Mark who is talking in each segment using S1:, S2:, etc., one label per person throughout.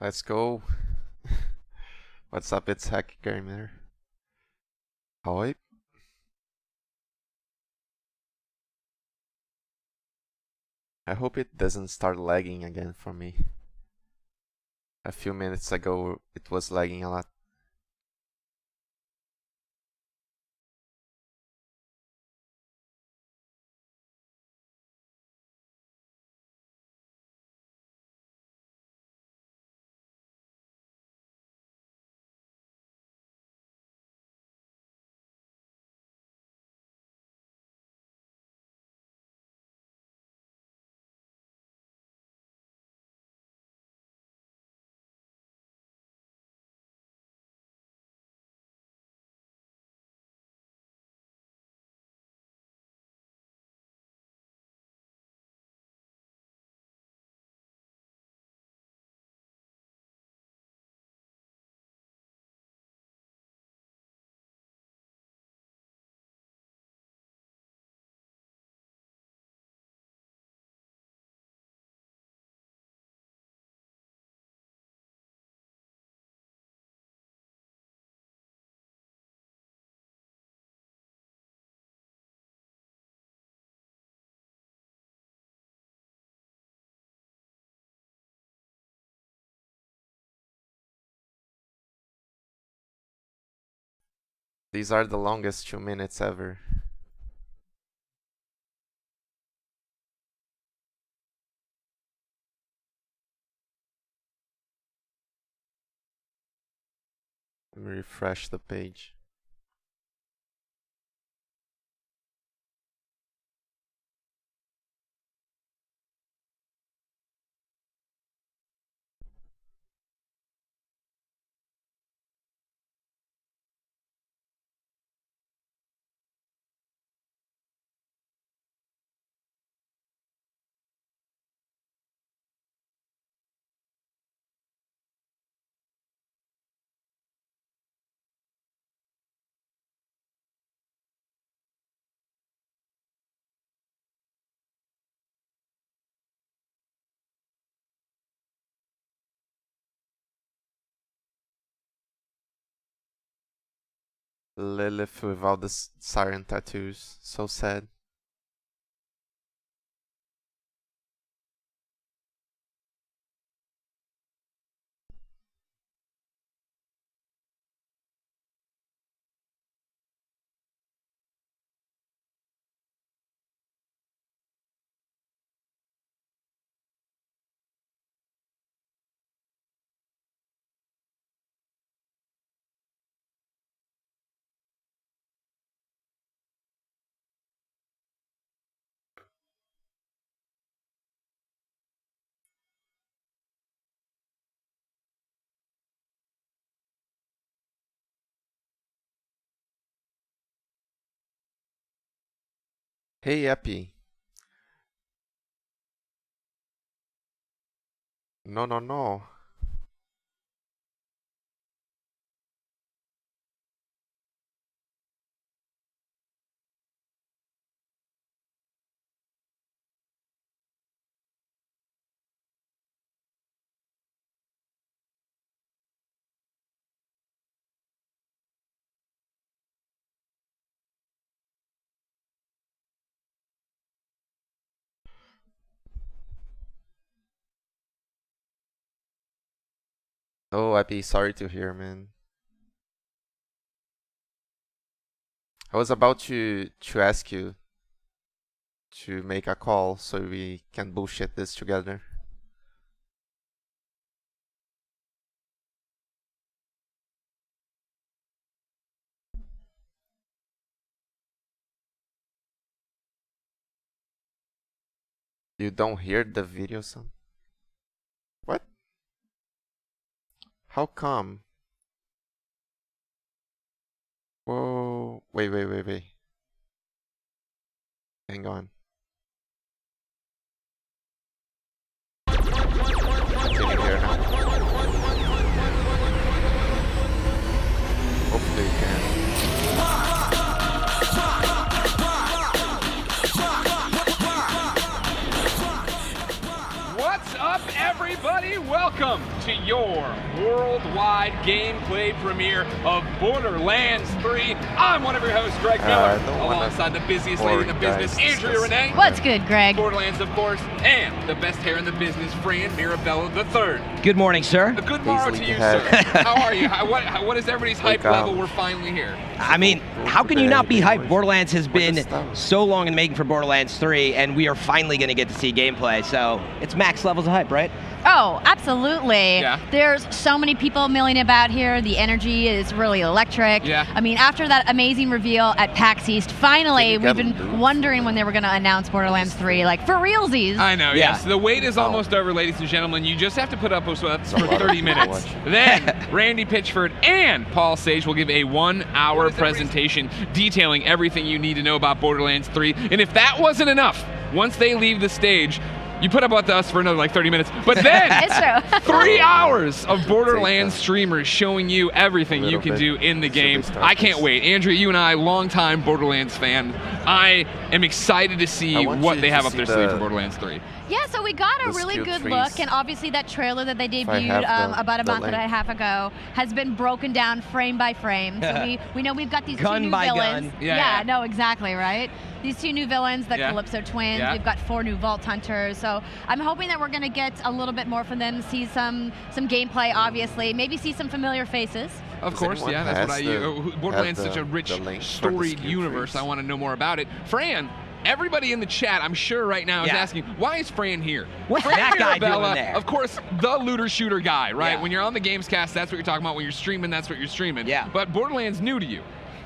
S1: Let's go. What's up, it's Hack Gamer. Ahoy. I hope it doesn't start lagging again for me. A few minutes ago it was lagging a lot. These are the longest 2 minutes ever. Let me refresh the page. Lilith without the siren tattoos. So sad. Hey Epi. No. Oh Epi, sorry to hear, man. I was about to ask you to make a call so we can bullshit this together. You don't hear the video, son? What? How come? Whoa. Wait. Hang on. Can you hear now? Hopefully you can.
S2: What's up, everybody? Welcome to your worldwide gameplay premiere of Borderlands 3. I'm one of your hosts, Greg Miller, alongside the busiest lady in the business, Andrea Renee.
S3: What's good, Greg?
S2: Borderlands, of course, and the best hair in the business, Fran Mirabella III.
S4: Good morning, sir.
S2: A good morrow to you, sir. How are you? What is everybody's hype level? We're finally here.
S4: I mean, how can you not be hyped? Borderlands has been so long in the making for Borderlands 3, and we are finally going to get to see gameplay, so it's max levels of hype, right?
S3: Oh, absolutely.
S2: Yeah.
S3: There's so many people milling about here. The energy is really electric.
S2: Yeah.
S3: I mean, after that amazing reveal at PAX East, finally, we've been wondering when they were going to announce Borderlands 3, like, for realsies.
S2: I know, yes. The wait is almost over, ladies and gentlemen. You just have to put up with us for 30 minutes. Then, Randy Pitchford and Paul Sage will give a 1-hour presentation detailing everything you need to know about Borderlands 3. And if that wasn't enough, once they leave the stage, you put up with us for another like 30 minutes, but then
S3: It's true.
S2: 3 hours of Borderlands streamers showing you everything you can do in the game. I can't wait. Andrea, you and I, longtime Borderlands fan. I am excited to see what they have up their sleeve for Borderlands 3.
S3: Yeah, so we got a really good look, and obviously that trailer that they debuted about a month and a half ago has been broken down frame by frame. So we know we've got these two new villains. Yeah, no, exactly, right? These two new villains, the Calypso twins. We've got 4 new Vault Hunters. So I'm hoping that we're going to get a little bit more from them, see some gameplay, obviously, maybe see some familiar faces.
S2: Of course, yeah, that's what I Borderlands is such a rich, storied universe. I want to know more about it. Fran, everybody in the chat, I'm sure right now, is asking, why is Fran here?
S4: What's
S2: Fran
S4: that guy
S2: Mirabella,
S4: doing there?
S2: Of course, the looter shooter guy, right? When you're on the Gamescast, that's what you're talking about. When you're streaming, that's what you're streaming.
S4: Yeah.
S2: But Borderlands new to you.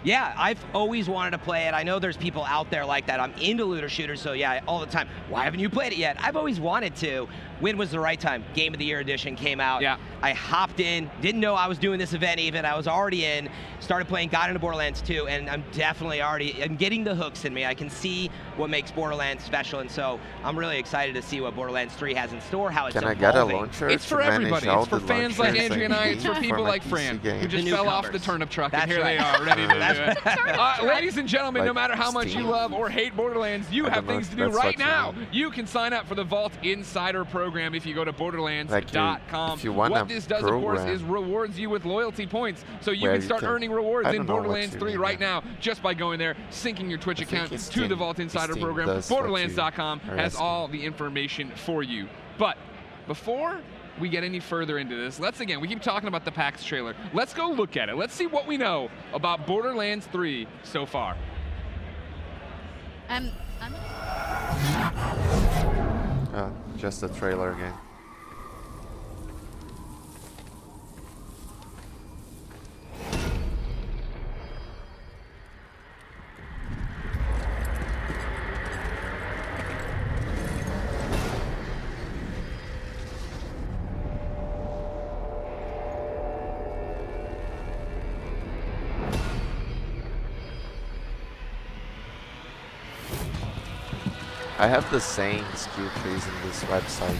S4: Yeah, I've always wanted to play it. I know there's people out there like that. I'm into looter shooters, so yeah, all the time. Why haven't you played it yet? I've always wanted to. When was the right time? Game of the Year edition came out.
S2: Yeah.
S4: I hopped in, didn't know I was doing this event even. I was already in, started playing, got into Borderlands 2, and I'm definitely I'm getting the hooks in me. I can see what makes Borderlands special, and so I'm really excited to see what Borderlands 3 has in store, how it's evolving.
S1: Can I get a launcher?
S2: It's for everybody. It's for fans like Andrea and I. It's for people like Fran, who just fell off the turnip truck, and here they are, ready to do it. Ladies and gentlemen, no matter how much you love or hate Borderlands, you have things to do right now. You can sign up for the Vault Insider program if you go to Borderlands.com. What this does, of course, is rewards you with loyalty points, so you can start earning rewards in Borderlands 3 right now just by going there, syncing your Twitch account to the Vault Insider program. Borderlands.com has all the information for you. But before we get any further into this, we keep talking about the PAX trailer. Let's go look at it. Let's see what we know about Borderlands 3 so far.
S1: Just a trailer again. I have the same skill trees in this website.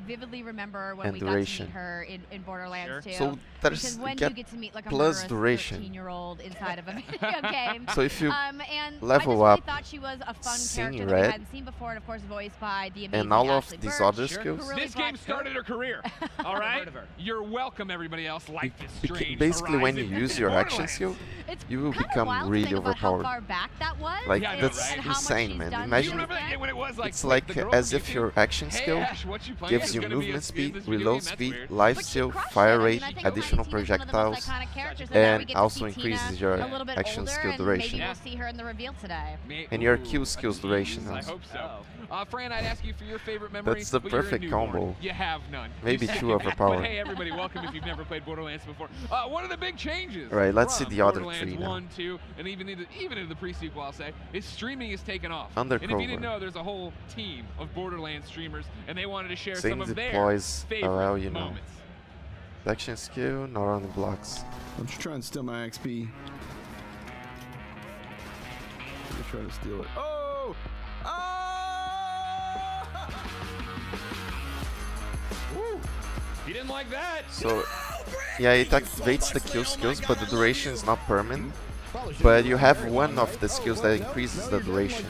S3: vividly remember when we got to meet her in Borderlands 2.
S1: So there's
S3: because when you get to meet like a
S1: plus
S3: murderous
S1: duration.
S3: 13-year-old inside of a video game.
S1: So if you
S3: and
S1: level
S3: I
S1: up,
S3: just really thought she was a fun
S1: seeing
S3: character that
S1: red,
S3: we hadn't seen before, and of course voiced by the amazing
S1: and all
S3: Ashley
S1: of these
S3: Birch,
S1: other skills.
S3: who really
S2: This game started her career. All right, you're welcome, everybody else. Life is strange.
S1: Basically, when you
S2: Horizon
S1: use your action
S2: Borderlands.
S1: skill,
S3: It's
S1: you will
S3: kinda
S1: become
S3: wild to
S1: really
S3: think about how
S1: overpowered.
S3: far back that was,
S1: Like,
S2: Yeah,
S1: that's
S3: and how much
S1: insane,
S3: she's
S1: man.
S3: done
S2: You
S1: Imagine
S2: remember that game when it was like
S1: it's like
S2: the girl
S1: as
S2: from
S1: if
S2: YouTube?
S1: your action
S2: Hey,
S1: skill
S2: Ash, what you playing
S1: gives
S2: is
S1: you
S2: gonna be
S1: movement
S2: in
S1: speed,
S2: this video
S1: reload
S2: game. That's
S1: speed,
S2: weird.
S1: life
S3: But she
S1: steal,
S3: crushed it.
S1: fire
S3: I mean,
S1: rate,
S3: I think
S1: additional
S3: Tina's one of the most
S1: projectiles,
S3: iconic characters, and now we
S1: and
S3: get to
S1: also
S3: see Tina
S1: increases your
S3: a little bit
S1: action
S3: older,
S1: skill
S3: and
S1: duration.
S3: maybe we'll see her in the reveal today.
S1: And your
S2: Ooh,
S1: Q skills duration
S2: I
S1: also.
S2: hope so. Fran, I'd ask you for your favorite memory.
S1: That's the
S2: but you're a
S1: perfect
S2: newborn.
S1: combo.
S2: You have none.
S1: Maybe
S2: You
S1: too
S2: suck.
S1: overpowered.
S2: But hey, everybody, welcome if you've never played Borderlands before. One of the big changes.
S1: Right, let's see
S2: from
S1: the other
S2: Borderlands
S1: three now.
S2: 1, 2, and even into the pre-sequel, I'll say, is streaming is taken off.
S1: Undercover.
S2: And if you didn't know, there's a whole team of Borderlands streamers, and they wanted to share
S1: Zane
S2: some of their
S1: deploys
S2: favorite
S1: well, you know.
S2: moments.
S1: Action skill, not on the blocks.
S5: I'm just trying to steal my XP. I'm trying to steal it. Oh! Oh!
S2: Woo! You didn't like that?
S1: So, yeah, it activates the kill skills, but the duration is not permanent. But you have one of the skills that increases the duration.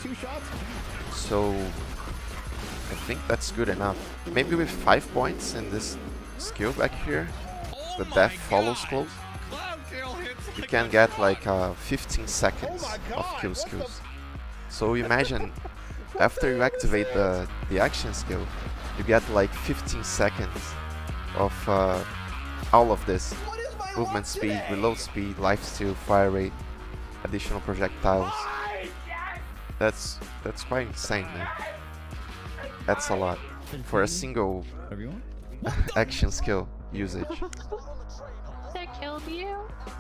S1: So, I think that's good enough. Maybe with 5 points in this skill back here, the death follows close, you can get like 15 seconds of kill skills. So imagine, after you activate the action skill, you get like 15 seconds of all of this. Movement speed, reload speed, life steal, fire rate, additional projectiles. That's quite insane, man. That's a lot for a single action skill usage.
S3: That killed you?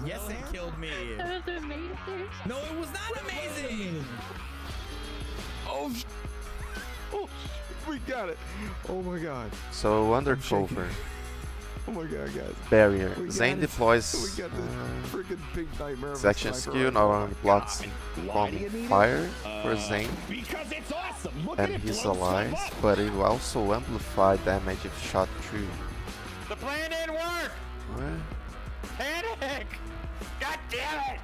S6: Yes, it killed me.
S3: That was amazing.
S6: No, it was not amazing.
S5: Oh, we got it. Oh my god.
S1: So undercover,
S5: Oh my god, guys.
S1: barrier.
S5: We got
S1: Zane
S5: it.
S1: deploys
S5: We got this freaking big nightmare.
S1: his action skill, not only blocks bomb fire for Zane
S6: Because it's awesome. Look
S1: and
S6: at it
S1: his
S6: blow straight
S1: allies,
S6: up.
S1: but it will also amplify damage if shot through.
S6: The plan didn't work.
S1: What?
S6: Panic. God damn it.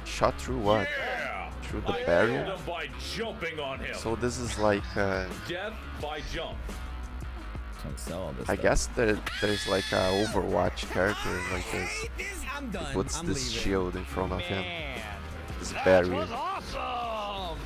S1: Shot through what?
S7: Yeah.
S1: Through the
S7: I
S1: barrier?
S7: killed him by jumping on him.
S1: So this is like,
S7: Death by jump.
S1: I guess there's like a Overwatch character like this.
S6: I'm done.
S1: Puts
S6: I'm
S1: this
S6: leaving.
S1: shield in front of him.
S6: Man.
S1: This
S2: That
S1: barrier.
S2: was awesome!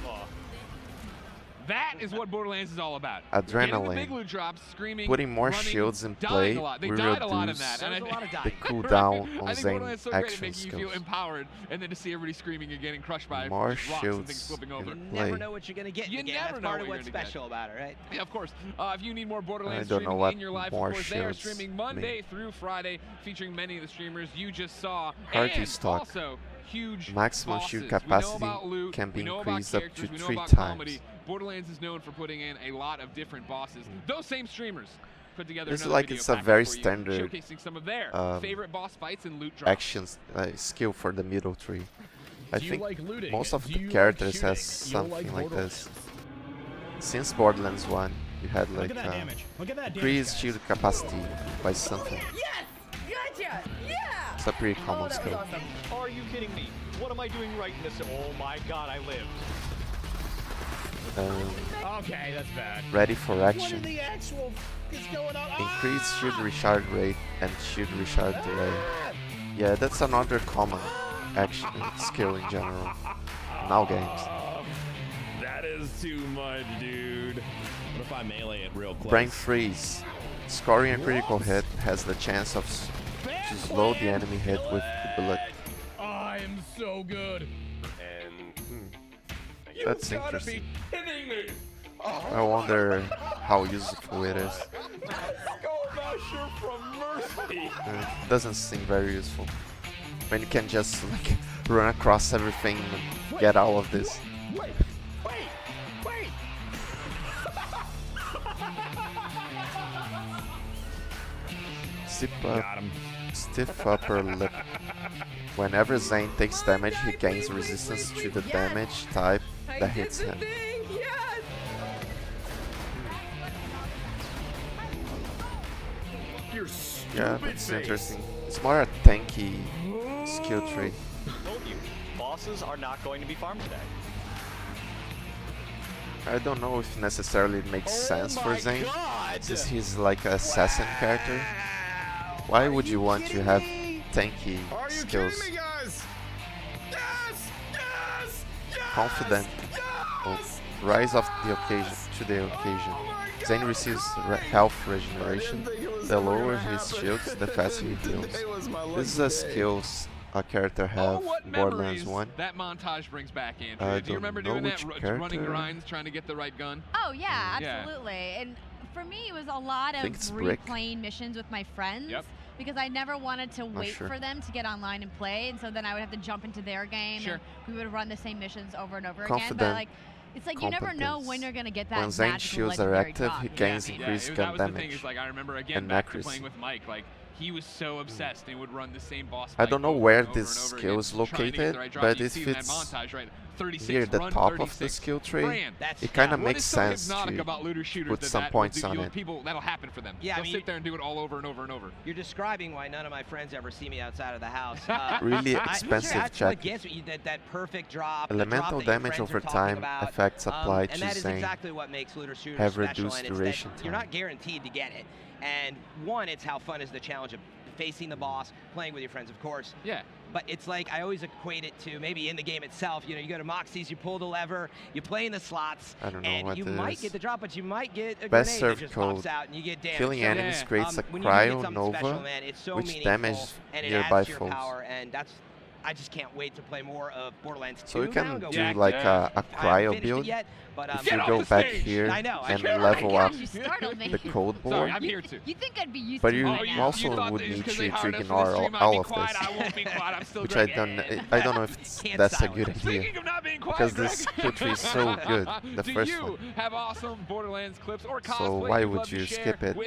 S2: That is what Borderlands is all about.
S1: Adrenaline.
S2: Getting the big loot drops, screaming,
S1: Putting more
S2: running,
S1: shields in
S2: dying
S1: play
S2: a lot. They
S1: will
S2: died a lot in
S1: reduce
S2: that. And I
S4: There's a lot of
S1: the
S4: dying.
S1: cooldown
S2: I
S1: on
S2: think
S1: Zane
S2: Borderlands is so great at
S1: action
S2: making you feel
S1: skills.
S2: empowered, and then to see everybody screaming and getting crushed by
S1: More
S2: just rocks and things
S1: shields
S2: flipping over.
S1: in
S4: You
S1: play.
S4: never know what you're gonna get.
S2: You
S4: in the game.
S2: never
S4: That's
S2: know
S4: part
S2: what
S4: of
S2: you're
S4: what's
S2: gonna get.
S4: special about it, right?
S2: Yeah, of course. If you need more Borderlands
S1: I don't know
S2: streaming
S1: what
S2: in your life,
S1: more
S2: of course, they are
S1: shields
S2: streaming Monday
S1: mean.
S2: through Friday, featuring many of the streamers you just saw.
S1: Party
S2: and
S1: stock.
S2: also huge
S1: Maximum
S2: bosses.
S1: shield
S2: We know
S1: capacity
S2: about loot,
S1: can be
S2: we know
S1: increased
S2: about
S1: up to
S2: characters, we know
S1: 3
S2: about
S1: times.
S2: comedy. Borderlands is known for putting in a lot of different bosses. Those same streamers put together
S1: This is
S2: another
S1: like
S2: video
S1: it's a
S2: package
S1: very
S2: for you,
S1: standard,
S2: showcasing some of their favorite boss fights and loot drops.
S1: Actions skill for the middle tree. I
S6: Do you
S1: think
S6: like looting?
S1: most of
S6: Do
S1: the
S6: you like
S1: characters
S6: shooting?
S1: has
S6: You'll
S1: something like
S6: Borderlands.
S1: this. Since Borderlands 1, you had
S6: Look
S1: like
S6: at that damage. Look at that damage,
S1: increased
S6: guys.
S1: shield capacity by something.
S8: Yes! Gotcha! Yeah!
S1: It's a pretty
S8: Oh,
S1: common
S8: that was
S1: skill.
S8: awesome.
S9: Are you kidding me? What am I doing right in this? Oh my god, I lived.
S6: Okay, that's bad.
S1: Ready for
S6: What
S1: action.
S6: in the actual f is going on?
S1: Increased shield recharge rate and shield recharge delay. Yeah, that's another common action skill in general. In all games.
S7: That is too much, dude.
S6: What if I melee it real close?
S1: Brain freeze. Scoring a critical hit has the chance of to slow the enemy hit with the bullet.
S6: I'm so good.
S1: That's interesting. I wonder how useful it is.
S7: Skullmasher from Mercy.
S1: It doesn't seem very useful. When you can just like run across everything and get all of this.
S6: Wait!
S1: Got him. Stiff upper lip. Whenever Zane takes damage, he gains resistance to the damage type that hits him.
S8: Yes!
S7: Your
S1: Yeah,
S7: stupid
S1: that's
S7: face.
S1: interesting. It's more a tanky skill tree.
S9: Told you. bosses are not going to be farmed today.
S1: I don't know if necessarily it makes sense for Zane, since he's like an assassin character. Why would you want to have tanky skills? Confident, will rise of the occasion to the occasion. Zane receives health regeneration. The lower his shields, the faster he heals. This is a skills a character have in Borderlands 1.
S2: That montage brings back, Andrea. Do you remember doing that, running grinds, trying to get the right gun?
S3: Oh yeah, absolutely. And for me, it was a lot of replaying missions with my friends. Because I never wanted to wait for them to get online and play, and so then I would have to jump into their game, and we would run the same missions over and over again. But like, it's like you never know when you're gonna get that.
S1: When Zane's shields are active, he gains increased gun damage.
S2: That was the thing. Is like I remember again back to playing with Mike. Like he was so obsessed, and would run the same boss.
S1: I don't know where this skill is located, but if it's near the top of the skill tree, it kind of makes sense to put some points on it.
S2: People, that'll happen for them.
S4: Yeah,
S2: they'll sit there and do it all over and over and over.
S4: You're describing why none of my friends ever see me outside of the house.
S1: Really expensive check.
S4: That perfect drop.
S1: Elemental damage over time, effects applied to Zane,
S4: and that is exactly what makes looter shooters
S1: have
S4: special,
S1: reduced
S4: and
S1: duration
S4: you're not guaranteed to get it. And one, it's how fun is the challenge of facing the boss, playing with your friends, of course.
S2: Yeah.
S4: But it's like, I always equate it to maybe in the game itself, you know, you go to Moxie's, you pull the lever, you play in the slots, and you might get the drop, but you might get a grenade that just pops out and you get damaged.
S1: Killing enemies creates a cryo nova, which damages nearby foes.
S4: And that's, I just can't wait to play more of Borderlands 2.
S1: So you can do like a cryo build. If you go back here and level up the code board.
S3: Sorry, I'm here too. You think I'd be used
S1: but
S3: to
S1: you also would need to ignore all of this, which I don't know if that's a good idea, because this skill tree is so good, the first one.
S2: Have awesome Borderlands clips or
S1: so why would you skip it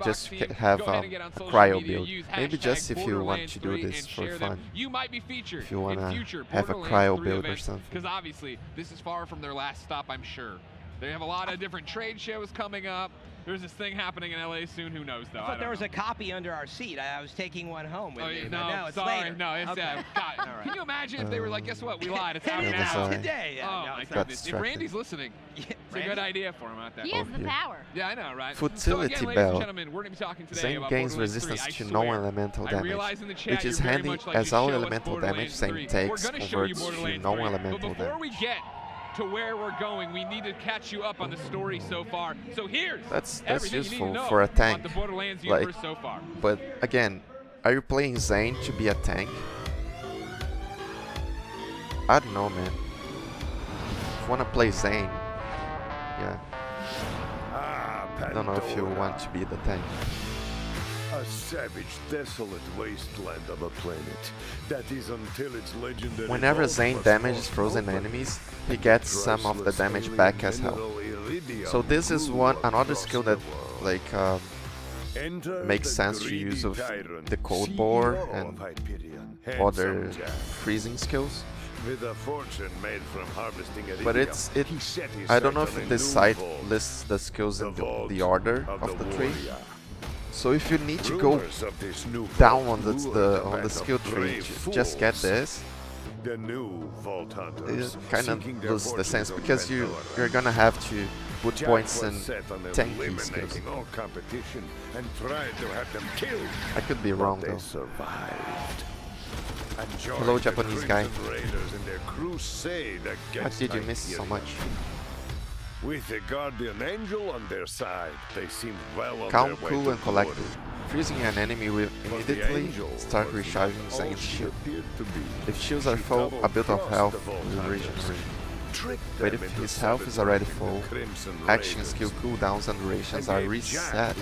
S1: just to have a cryo build? Maybe just if you want to do this for fun.
S2: You might be featured
S1: if you want
S2: in
S1: to have a cryo build or something.
S2: Because obviously this is far from their last stop, I'm sure. They have a lot of different trade shows coming up. There's this thing happening in LA soon. Who knows, though?
S4: I thought there was a copy under our seat. I was taking one home with me.
S2: No,
S4: it's
S2: sorry.
S4: later.
S2: No, it's
S4: okay.
S2: God, can you imagine if they were like, guess what? We lied. It's out now.
S4: Today.
S2: Oh, my goodness. If Randy's listening, it's a good idea for him out there.
S3: He has the power.
S2: Yeah, I know, right?
S1: Futility
S2: so again,
S1: Bell.
S2: Ladies and gentlemen, we're going to be talking today about
S1: gains
S2: Borderlands
S1: resistance
S2: 3.
S1: to non-elemental damage, which is handy as all elemental damage Zane takes converts to non-elemental damage.
S2: Before we get to where we're going, we need to catch you up on the story so far. So here's
S1: that's useful for a tank.
S2: The Borderlands universe so far.
S1: But again, are you playing Zane to be a tank? I don't know, man. If you wanna play Zane, yeah. I don't know if you want to be the tank.
S5: A savage, desolate wasteland of a planet. That is until its legendary.
S1: Whenever Zane damages frozen enemies, he gets some of the damage back as health. So this is another skill that like makes sense to use of the cold bore and other freezing skills.
S5: With a fortune made from harvesting
S1: but I don't know if this site lists the skills in the order of the tree. So if you need to go down on the skill tree to just get this,
S5: the new Vault Hunters
S1: it kind of loses the sense, because you're gonna have to put points in tanky skills.
S5: All competition and tried to have them killed.
S1: I could be wrong though. Hello, Japanese guy. What did you miss so much?
S5: With the guardian angel on their side, they seem well on
S1: calm,
S5: their way
S1: cool,
S5: to
S1: and collected. Freezing an enemy will immediately start recharging Zane's shield. If shields are full, a bit of health will regenerate. But if his health is already full, action, skill cooldowns, and durations are reset.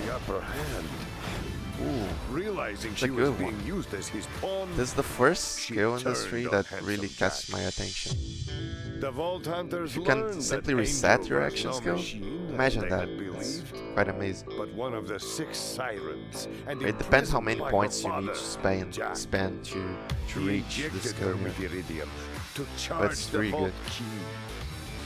S1: Ooh,
S5: realizing
S1: that's a good one. This is the first skill in this tree that really catches my attention.
S5: The Vault Hunters
S1: you can simply reset your action skill. Imagine that. It's quite amazing.
S5: But one of the 6 sirens, and
S1: it depends how many points you need to spend to reach the skill here. But it's really good.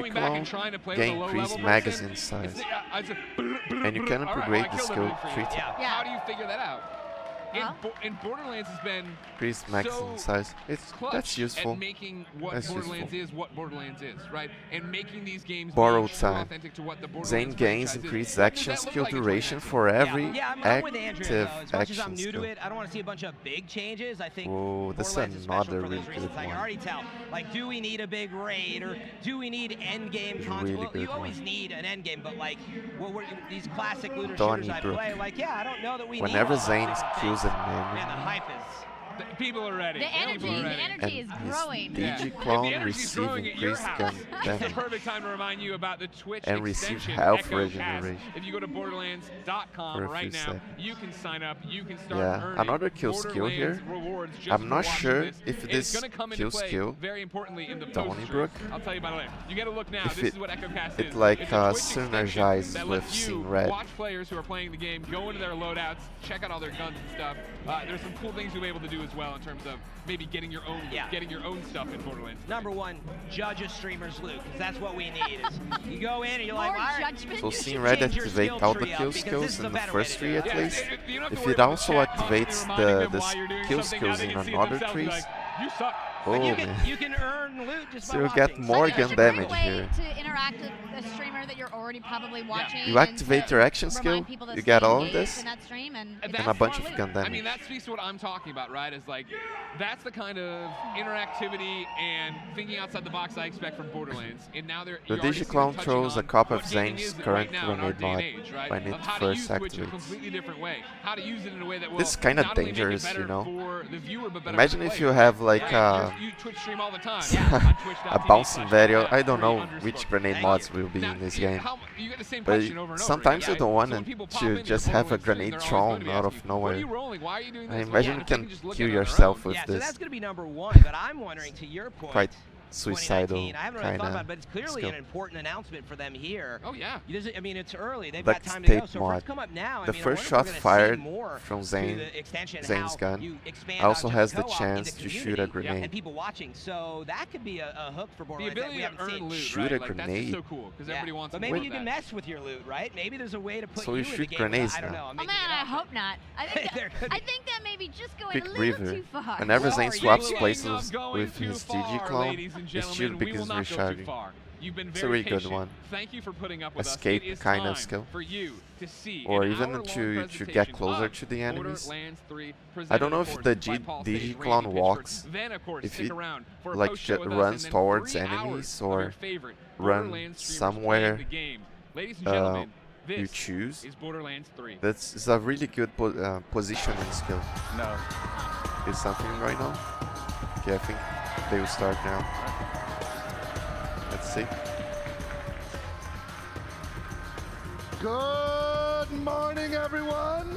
S2: going back and trying to play with a low
S1: increased
S2: level
S1: magazine size. And you can upgrade the skill 3 times.
S2: How do you figure that out? in Borderlands has been
S1: increased maximum size. That's useful.
S2: At making what Borderlands is what Borderlands is, right? And making these games
S1: borrowed
S2: be
S1: time.
S2: Authentic to what the Borderlands
S1: Zane gains increased action skill duration for every
S4: I'm with Andrea,
S1: active
S4: though. As much as I'm
S1: action
S4: new to
S1: skill.
S4: it, I don't want to see a bunch of big changes. I think
S1: Whoa, that's
S4: Borderlands is special
S1: another
S4: for
S1: really
S4: those reasons.
S1: good
S4: I can
S1: one.
S4: already tell. Like, do we need a big raid or do we need end game content?
S1: Really
S4: Well, you
S1: good
S4: always
S1: one.
S4: need an end game, but like these classic looter
S1: Donnie
S4: shooters I
S1: Brook.
S4: play, like I don't know that we
S1: Whenever
S4: need
S1: Zane kills an
S4: Man, the
S1: enemy,
S4: hype is.
S2: People are ready.
S3: The energy is growing.
S1: DG clone receive increased gun
S2: It's
S1: damage
S2: the perfect time to remind you about the Twitch
S1: and receive
S2: extension,
S1: health
S2: Echo
S1: regeneration.
S2: Cast. If you go to borderlands.com
S1: For a
S2: right
S1: few
S2: now,
S1: seconds.
S2: you can sign up. You can start
S1: Yeah,
S2: earning
S1: another kill skill here.
S2: Borderlands rewards just
S1: I'm
S2: for
S1: not
S2: watching
S1: sure
S2: this.
S1: if
S2: It's
S1: this
S2: gonna come into
S1: kill
S2: play
S1: skill,
S2: very importantly in the
S1: Donnie
S2: post stream.
S1: Brook,
S2: I'll tell you about it later. You got to look now.
S1: if
S2: This is what Echo Cast
S1: it
S2: is.
S1: like
S2: It's a Twitch extension
S1: synergizes
S2: that
S1: with
S2: lets you
S1: Seeing Red.
S2: watch players who are playing the game, go into their loadouts, check out all their guns and stuff. There's some cool things you'll be able to do as well in terms of maybe getting your own stuff in Borderlands.
S4: Number one, judge a streamer's loot, because that's what we need. Is you go in and you're like,
S3: More
S4: all right,
S3: judgment.
S1: So Seeing Red activate all the kill skills in the first tree at least. If it also activates the kill skills in another trees,
S2: You suck.
S1: oh
S4: you
S1: man.
S4: can earn loot just
S1: So
S4: by
S1: you
S4: watching.
S1: get more
S3: It's
S1: gun
S3: a great
S1: damage
S3: way
S1: here.
S3: to interact with a streamer that you're already probably watching.
S1: You activate
S3: and
S1: your action
S3: remind
S1: skill,
S3: people to
S1: you
S3: stay
S1: get all of
S3: engaged
S1: this,
S3: in that stream and
S1: and
S3: it's
S1: a bunch
S3: more
S1: of
S3: loot.
S1: gun damage.
S2: I mean, that speaks to what I'm talking about, right? Is like, that's the kind of interactivity and thinking outside the box I expect from Borderlands. And now
S1: The
S2: you're already
S1: DigiClone
S2: touching
S1: throws a
S2: on
S1: copy of
S2: what gaming
S1: Zane's
S2: is right
S1: current
S2: now in our
S1: grenade
S2: day and
S1: mod
S2: age, right?
S1: when it
S2: Of how to
S1: first
S2: use Twitch in a
S1: activates.
S2: completely different way. How to use it in a way that will
S1: This is kinda
S2: not only make it
S1: dangerous,
S2: better
S1: you know?
S2: for the viewer, but better
S1: Imagine
S2: for the
S1: if you
S2: player.
S1: have like
S2: You Twitch stream all the time.
S1: a bouncing video. I don't know which grenade mods will be
S2: Now,
S1: in this
S2: you know,
S1: game.
S2: you get the same
S1: But
S2: question over and over
S1: sometimes
S2: again,
S1: you don't
S2: right?
S1: want
S2: So when people pop
S1: to
S2: into
S1: just
S2: your
S1: have a
S2: Borderlands stream,
S1: grenade
S2: they're always going to
S1: thrown
S2: be
S1: out
S2: asking,
S1: of
S2: "What are
S1: nowhere.
S2: you rolling? Why are you doing
S1: I
S2: this?"
S1: imagine
S2: Well,
S1: you
S2: they
S1: can
S2: just look
S1: kill
S2: at it on their
S1: yourself
S2: own.
S1: with
S4: Yeah, so
S1: this.
S4: that's going to be number one, but I'm wondering, to your point,
S1: Quite suicidal
S4: 2019, I haven't really thought
S1: kinda
S4: about it, but it's clearly
S1: skill.
S4: an important announcement for them here.
S2: Oh yeah.
S4: I mean, it's early. They've
S1: Like
S4: got time to go.
S1: tape
S4: So for it
S1: mod.
S4: to come up now,
S1: The
S4: I mean,
S1: first
S4: I wonder
S1: shot
S4: if we're gonna see
S1: fired
S4: more
S1: from
S4: through the extension,
S1: Zane's
S4: how
S1: gun
S4: you expand
S1: also
S4: out
S1: has
S4: just
S1: the
S4: co-op
S1: chance
S4: into
S1: to shoot a
S4: community
S1: grenade.
S4: and people watching. So that could be a hook for
S2: The
S4: Borderlands that
S2: ability
S4: we
S2: to
S4: haven't
S2: earn
S4: seen.
S2: loot,
S1: Shoot
S2: right?
S1: a
S2: Like, that's just
S1: grenade.
S2: so cool because everybody wants.
S4: But
S2: more
S4: maybe
S2: of
S4: you can
S2: that.
S4: mess with your loot, right? Maybe there's a way to put
S1: So
S4: you
S1: you
S4: in the
S1: shoot
S4: game.
S1: grenades
S4: I don't
S1: now.
S4: know. I'm
S3: Oh
S4: making
S3: man,
S4: it
S3: I
S4: up.
S3: hope not. I think
S4: There could
S3: I
S4: be.
S3: think that may be just going
S1: Quick
S3: a little
S1: review.
S3: too far.
S1: Whenever
S2: Well,
S1: Zane
S2: are you
S1: swaps
S2: thinking
S1: places
S2: of going
S1: with
S2: too
S1: his
S2: far,
S1: DigiClone,
S2: ladies and
S1: his
S2: gentlemen?
S1: shield
S2: We
S1: begins
S2: will not go too
S1: recharging.
S2: far. You've been
S1: It's a
S2: very
S1: really good
S2: patient.
S1: one.
S2: Thank you for putting up with
S1: Escape
S2: us. It is
S1: kind of
S2: time
S1: skill.
S2: for you to see
S1: Or
S2: an
S1: even
S2: hour-long
S1: to
S2: presentation
S1: get closer
S2: of
S1: to the enemies.
S2: Borderlands 3,
S1: I don't know
S2: presented,
S1: if
S2: of
S1: the
S2: course, by Paul Sage,
S1: DigiClone
S2: Randy Pitchford.
S1: walks,
S2: Then, of course,
S1: if
S2: stick
S1: it
S2: around for a
S1: like
S2: post-show with us,
S1: runs
S2: and then
S1: towards
S2: 3 hours
S1: enemies
S2: of your
S1: or
S2: favorite
S1: run
S2: Borderlands streamers
S1: somewhere,
S2: playing the game. Ladies and gentlemen,
S1: you
S2: this
S1: choose.
S2: is Borderlands 3.
S1: That's is a really good positioning skill.
S6: No.
S1: Is something right now? Okay, I think they will start now. Let's see.
S5: Good morning, everyone.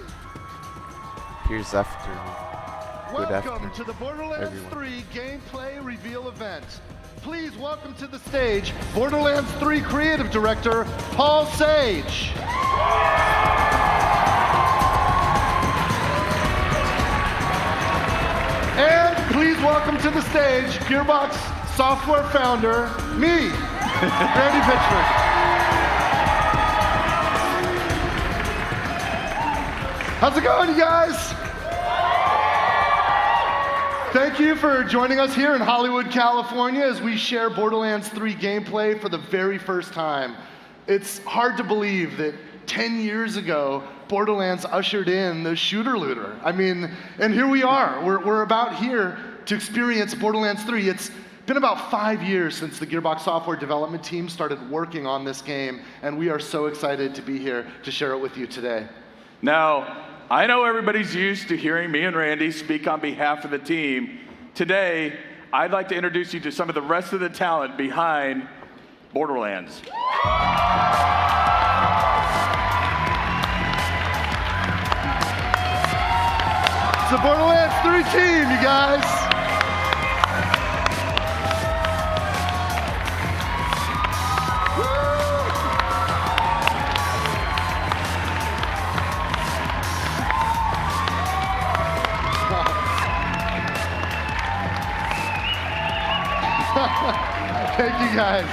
S1: Here's afternoon. Good
S5: Welcome
S1: afternoon,
S5: to the Borderlands
S1: everyone.
S5: 3 gameplay reveal event. Please welcome to the stage Borderlands 3 creative director Paul Sage. And please welcome to the stage Gearbox software founder, me, Randy Pitchford. How's it going, you guys? Thank you for joining us here in Hollywood, California, as we share Borderlands 3 gameplay for the very first time. It's hard to believe that 10 years ago, Borderlands ushered in the shooter looter. I mean, and here we are. We're about here to experience Borderlands 3. It's been about 5 years since the Gearbox software development team started working on this game, and we are so excited to be here to share it with you today.
S10: Now, I know everybody's used to hearing me and Randy speak on behalf of the team. Today, I'd like to introduce you to some of the rest of the talent behind Borderlands.
S5: It's the Borderlands 3 team, you guys. Thank you, guys.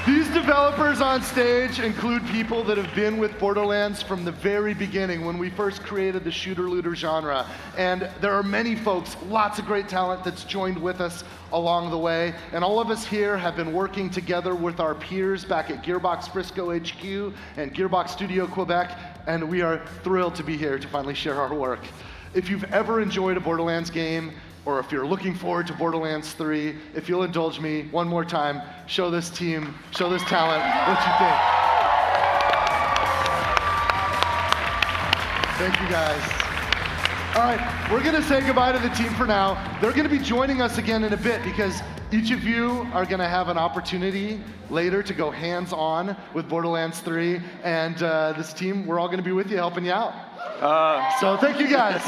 S5: These developers on stage include people that have been with Borderlands from the very beginning when we first created the shooter-looter genre. And there are many folks, lots of great talent that's joined with us along the way. And all of us here have been working together with our peers back at Gearbox Frisco HQ and Gearbox Studio Quebec. And we are thrilled to be here to finally share our work. If you've ever enjoyed a Borderlands game, or if you're looking forward to Borderlands 3, if you'll indulge me one more time, show this team, show this talent what you think. Thank you, guys. All right, we're gonna say goodbye to the team for now. They're gonna be joining us again in a bit because each of you are gonna have an opportunity later to go hands-on with Borderlands 3, and this team, we're all gonna be with you, helping you out. So thank you, guys.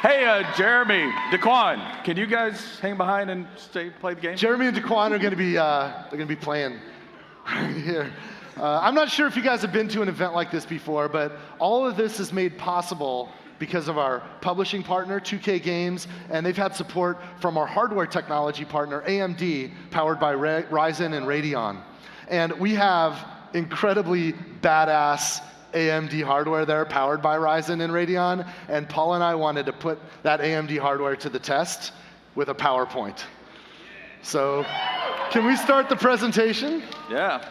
S10: Hey, Jeremy, Daquan, can you guys hang behind and play the game?
S5: Jeremy and Daquan are going to be playing right here. I'm not sure if you guys have been to an event like this before, but all of this is made possible because of our publishing partner, 2K Games, and they've had support from our hardware technology partner, AMD, powered by Ryzen and Radeon. And we have incredibly badass AMD hardware there powered by Ryzen and Radeon, and Paul and I wanted to put that AMD hardware to the test with a PowerPoint. So, can we start the presentation?
S10: Yeah.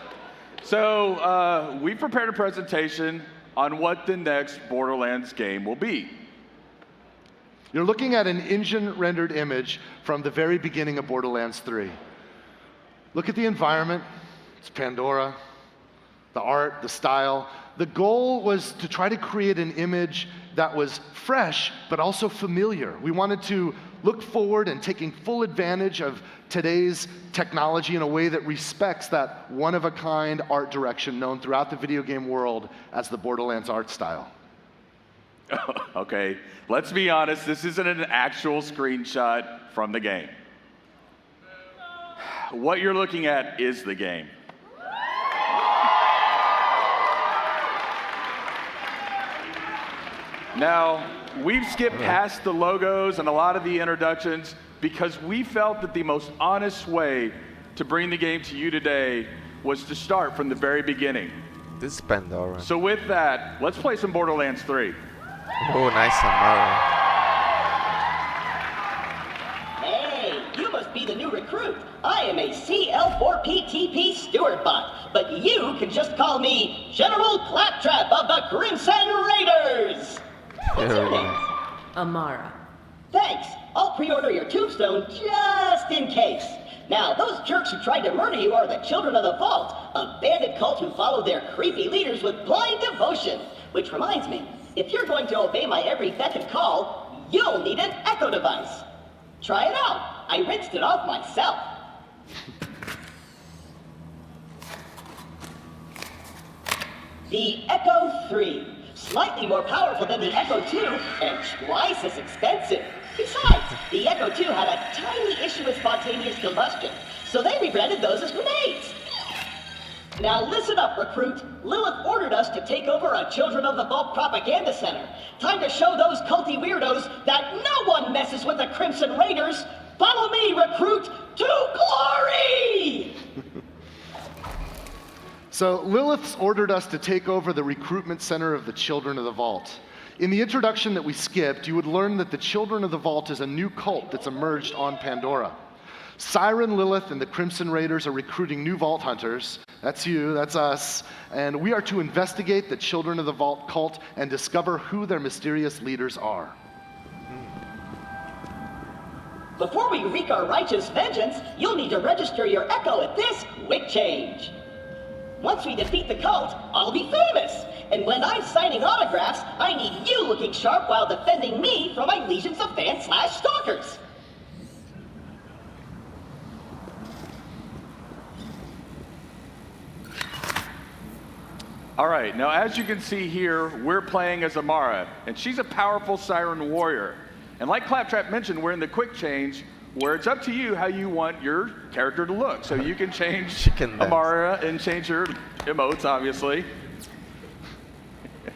S10: So, we prepared a presentation on what the next Borderlands game will be.
S5: You're looking at an engine-rendered image from the very beginning of Borderlands 3. Look at the environment. It's Pandora. The art, the style. The goal was to try to create an image that was fresh, but also familiar. We wanted to look forward and taking full advantage of today's technology in a way that respects that one-of-a-kind art direction known throughout the video game world as the Borderlands art style.
S10: Okay, let's be honest, this isn't an actual screenshot from the game. What you're looking at is the game. Now, we've skipped past the logos and a lot of the introductions because we felt that the most honest way to bring the game to you today was to start from the very beginning.
S1: This is Pandora.
S10: So with that, let's play some Borderlands 3.
S1: Oh, nice Amara.
S11: Hey, you must be the new recruit. I am a CL4PTP steward bot, but you can just call me General Claptrap of the Crimson Raiders. What's your name?
S8: Amara.
S11: Thanks. I'll pre-order your tombstone just in case. Now, those jerks who tried to murder you are the Children of the Vault, a bandit cult who follow their creepy leaders with blind devotion. Which reminds me, if you're going to obey my every beck and call, you'll need an Echo device. Try it out. I rinsed it off myself. The Echo 3. Slightly more powerful than the Echo 2, and twice as expensive. Besides, the Echo 2 had a tiny issue with spontaneous combustion, so they rebranded those as grenades. Now listen up, recruit. Lilith ordered us to take over a Children of the Vault propaganda center. Time to show those culty weirdos that no one messes with the Crimson Raiders. Follow me, recruit, to glory!
S5: So Lilith's ordered us to take over the recruitment center of the Children of the Vault. In the introduction that we skipped, you would learn that the Children of the Vault is a new cult that's emerged on Pandora. Siren, Lilith, and the Crimson Raiders are recruiting new Vault Hunters. That's you, that's us. And we are to investigate the Children of the Vault cult and discover who their mysterious leaders are.
S11: Before we wreak our righteous vengeance, you'll need to register your Echo at this quick change. Once we defeat the cult, I'll be famous. And when I'm signing autographs, I need you looking sharp while defending me from my legions of fans/stalkers.
S10: All right, now as you can see here, we're playing as Amara, and she's a powerful Siren warrior. And like Claptrap mentioned, we're in the quick change, where it's up to you how you want your character to look. So you can change Amara and change your emotes, obviously.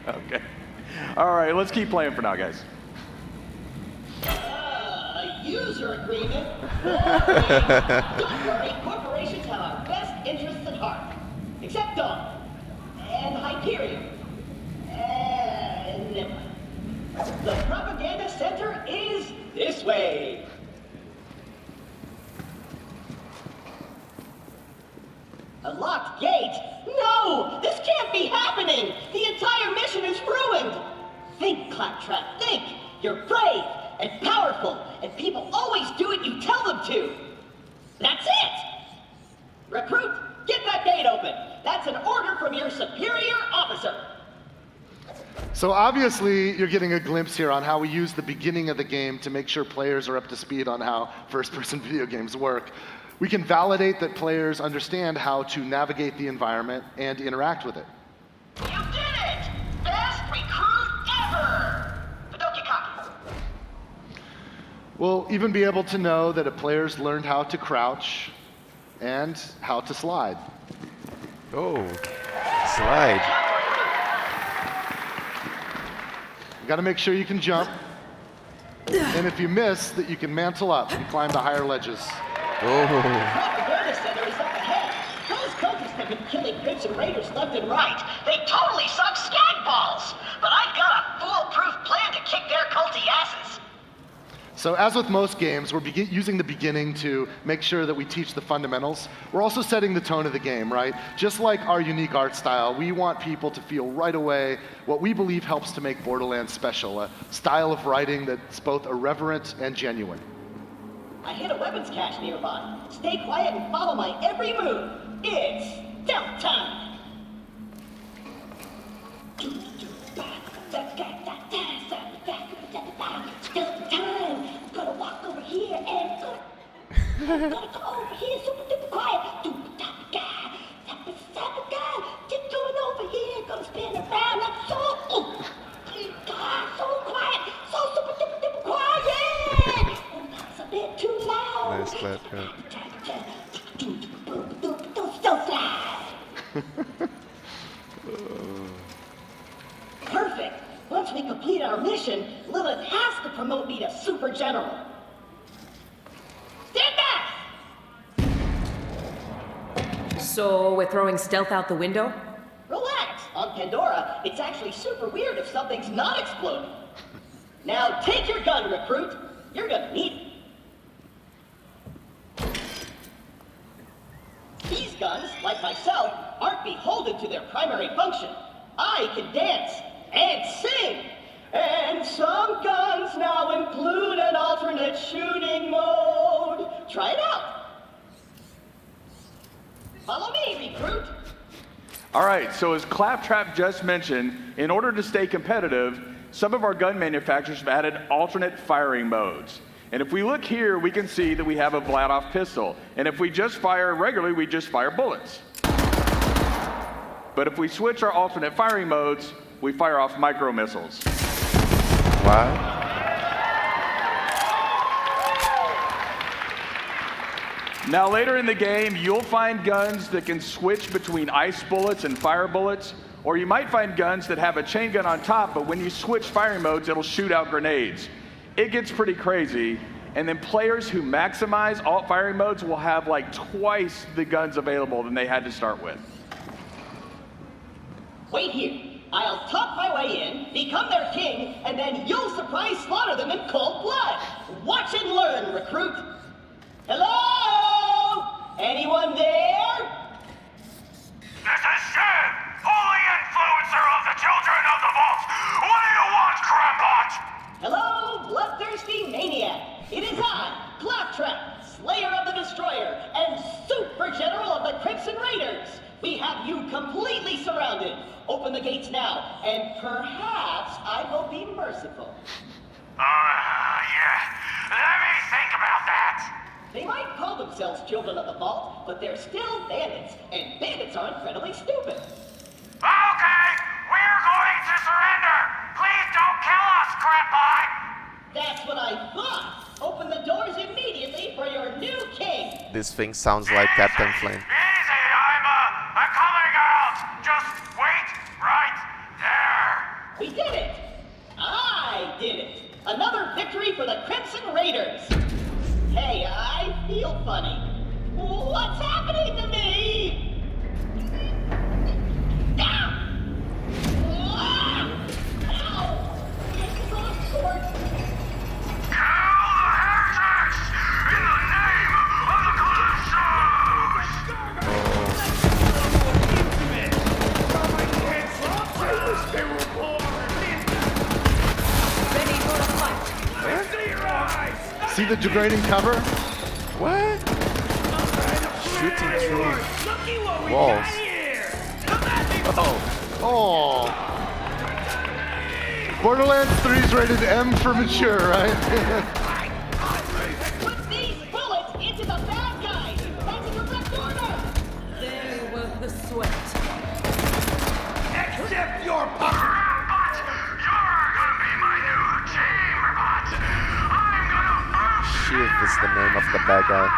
S10: Okay. All right, let's keep playing for now, guys.
S11: A user agreement? Don't worry, corporations have our best interests at heart. Except Dawn. And Hyperion. And... never mind. The propaganda center is this way. A locked gate? No! This can't be happening! The entire mission is ruined! Think, Claptrap, think! You're brave and powerful, and people always do what you tell them to! That's it! Recruit, get that gate open! That's an order from your superior officer!
S5: So obviously, you're getting a glimpse here on how we use the beginning of the game to make sure players are up to speed on how first-person video games work. We can validate that players understand how to navigate the environment and interact with it.
S11: You did it! Best recruit ever! But don't get cocky.
S5: We'll even be able to know that a player's learned how to crouch and how to slide.
S1: Oh, slide.
S5: You gotta make sure you can jump. And if you miss, that you can mantle up and climb the higher ledges.
S1: Oh.
S11: The propaganda center is up ahead. Those cultists have been killing Crimson Raiders left and right. They totally suck skag balls. But I've got a foolproof plan to kick their culty asses.
S5: So as with most games, we're using the beginning to make sure that we teach the fundamentals. We're also setting the tone of the game, right? Just like our unique art style, we want people to feel right away what we believe helps to make Borderlands special, a style of writing that's both irreverent and genuine.
S11: I hit a weapons cache nearby. Stay quiet and follow my every move. It's stealth time! Stealth time! Gotta walk over here and go... gotta go over here super duper quiet. Tiptoeing over here. Gonna spin around like so... so quiet! So super duper duper quiet! That's a bit too loud.
S1: Nice Claptrap.
S11: Perfect. Once we complete our mission, Lilith has to promote me to Super General. Stand back!
S12: So we're throwing stealth out the window?
S11: Relax. On Pandora, it's actually super weird if something's not exploding. Now take your gun, recruit. You're gonna need it. These guns, like myself, aren't beholden to their primary function. I can dance and sing. And some guns now include an alternate shooting mode. Try it out. Follow me, recruit.
S10: All right, so as Claptrap just mentioned, in order to stay competitive, some of our gun manufacturers have added alternate firing modes. And if we look here, we can see that we have a Vladoff pistol. And if we just fire regularly, we just fire bullets. But if we switch our alternate firing modes, we fire off micro missiles.
S1: Wow.
S10: Now later in the game, you'll find guns that can switch between ice bullets and fire bullets, or you might find guns that have a chain gun on top, but when you switch firing modes, it'll shoot out grenades. It gets pretty crazy, and then players who maximize alt firing modes will have like twice the guns available than they had to start with.
S11: Wait here. I'll talk my way in, become their king, and then you'll surprise slaughter them in cold blood. Watch and learn, recruit. Hello? Anyone there?
S13: This is Shin, holy influencer of the children of the vault. What do you want, Crampot?
S11: Hello, bloodthirsty maniac. It is I, Claptrap, Slayer of the Destroyer, and Super General of the Crimson Raiders. We have you completely surrounded. Open the gates now, and perhaps I will be merciful.
S13: Yeah. Let me think about that.
S11: They might call themselves children of the vault, but they're still bandits, and bandits are incredibly stupid.
S13: Okay, we're going to surrender. Please don't kill us, Crampot.
S11: That's what I thought. Open the doors immediately for your new king.
S1: This thing sounds like Captain Flynn.
S13: Easy, I'm coming out. Just wait right there.
S11: We did it. I did it. Another victory for the Crimson Raiders. Hey, I feel funny. What's happening to me? Ah! Ow! It's off court.
S5: See the degrading cover?
S1: What? Shooting through walls. Oh.
S5: Borderlands 3 is rated M for mature, right?
S11: Put these bullets into the bad guys. That's a direct order.
S12: Very worth the sweat.
S13: Accept your power! You're gonna be my new chamber bot! I'm gonna
S1: Shiv is the name of the bad guy.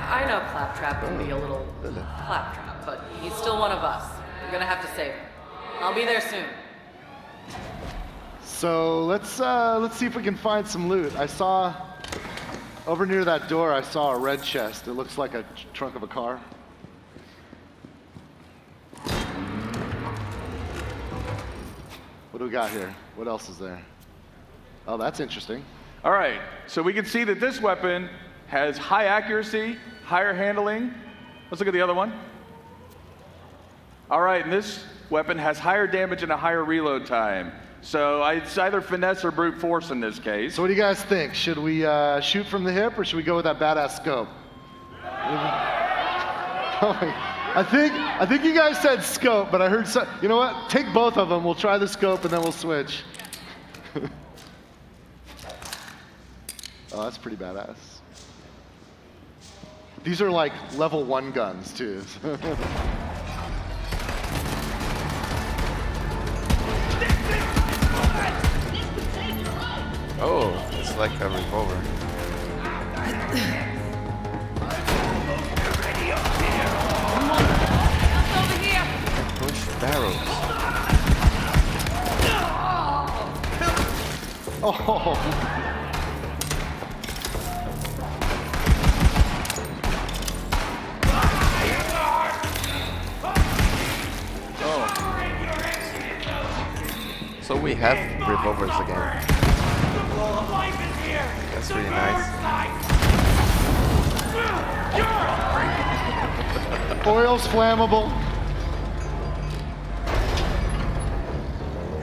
S12: I know Claptrap can be a little claptrap, but he's still one of us. We're gonna have to save him. I'll be there soon.
S5: So let's see if we can find some loot. I saw over near that door. I saw a red chest. It looks like a trunk of a car. What do we got here? What else is there? Oh, that's interesting.
S10: All right, so we can see that this weapon has high accuracy, higher handling. Let's look at the other one. All right, and this weapon has higher damage and a higher reload time. So it's either finesse or brute force in this case.
S5: So what do you guys think? Should we shoot from the hip or should we go with that badass scope? I think you guys said scope, but I heard you know what? Take both of them. We'll try the scope and then we'll switch. Oh, that's pretty badass. These are like level 1 guns too.
S1: Oh, it's like a revolver. Push barrels.
S5: Oh.
S1: So we have revolvers again. That's really nice.
S5: Oil's flammable.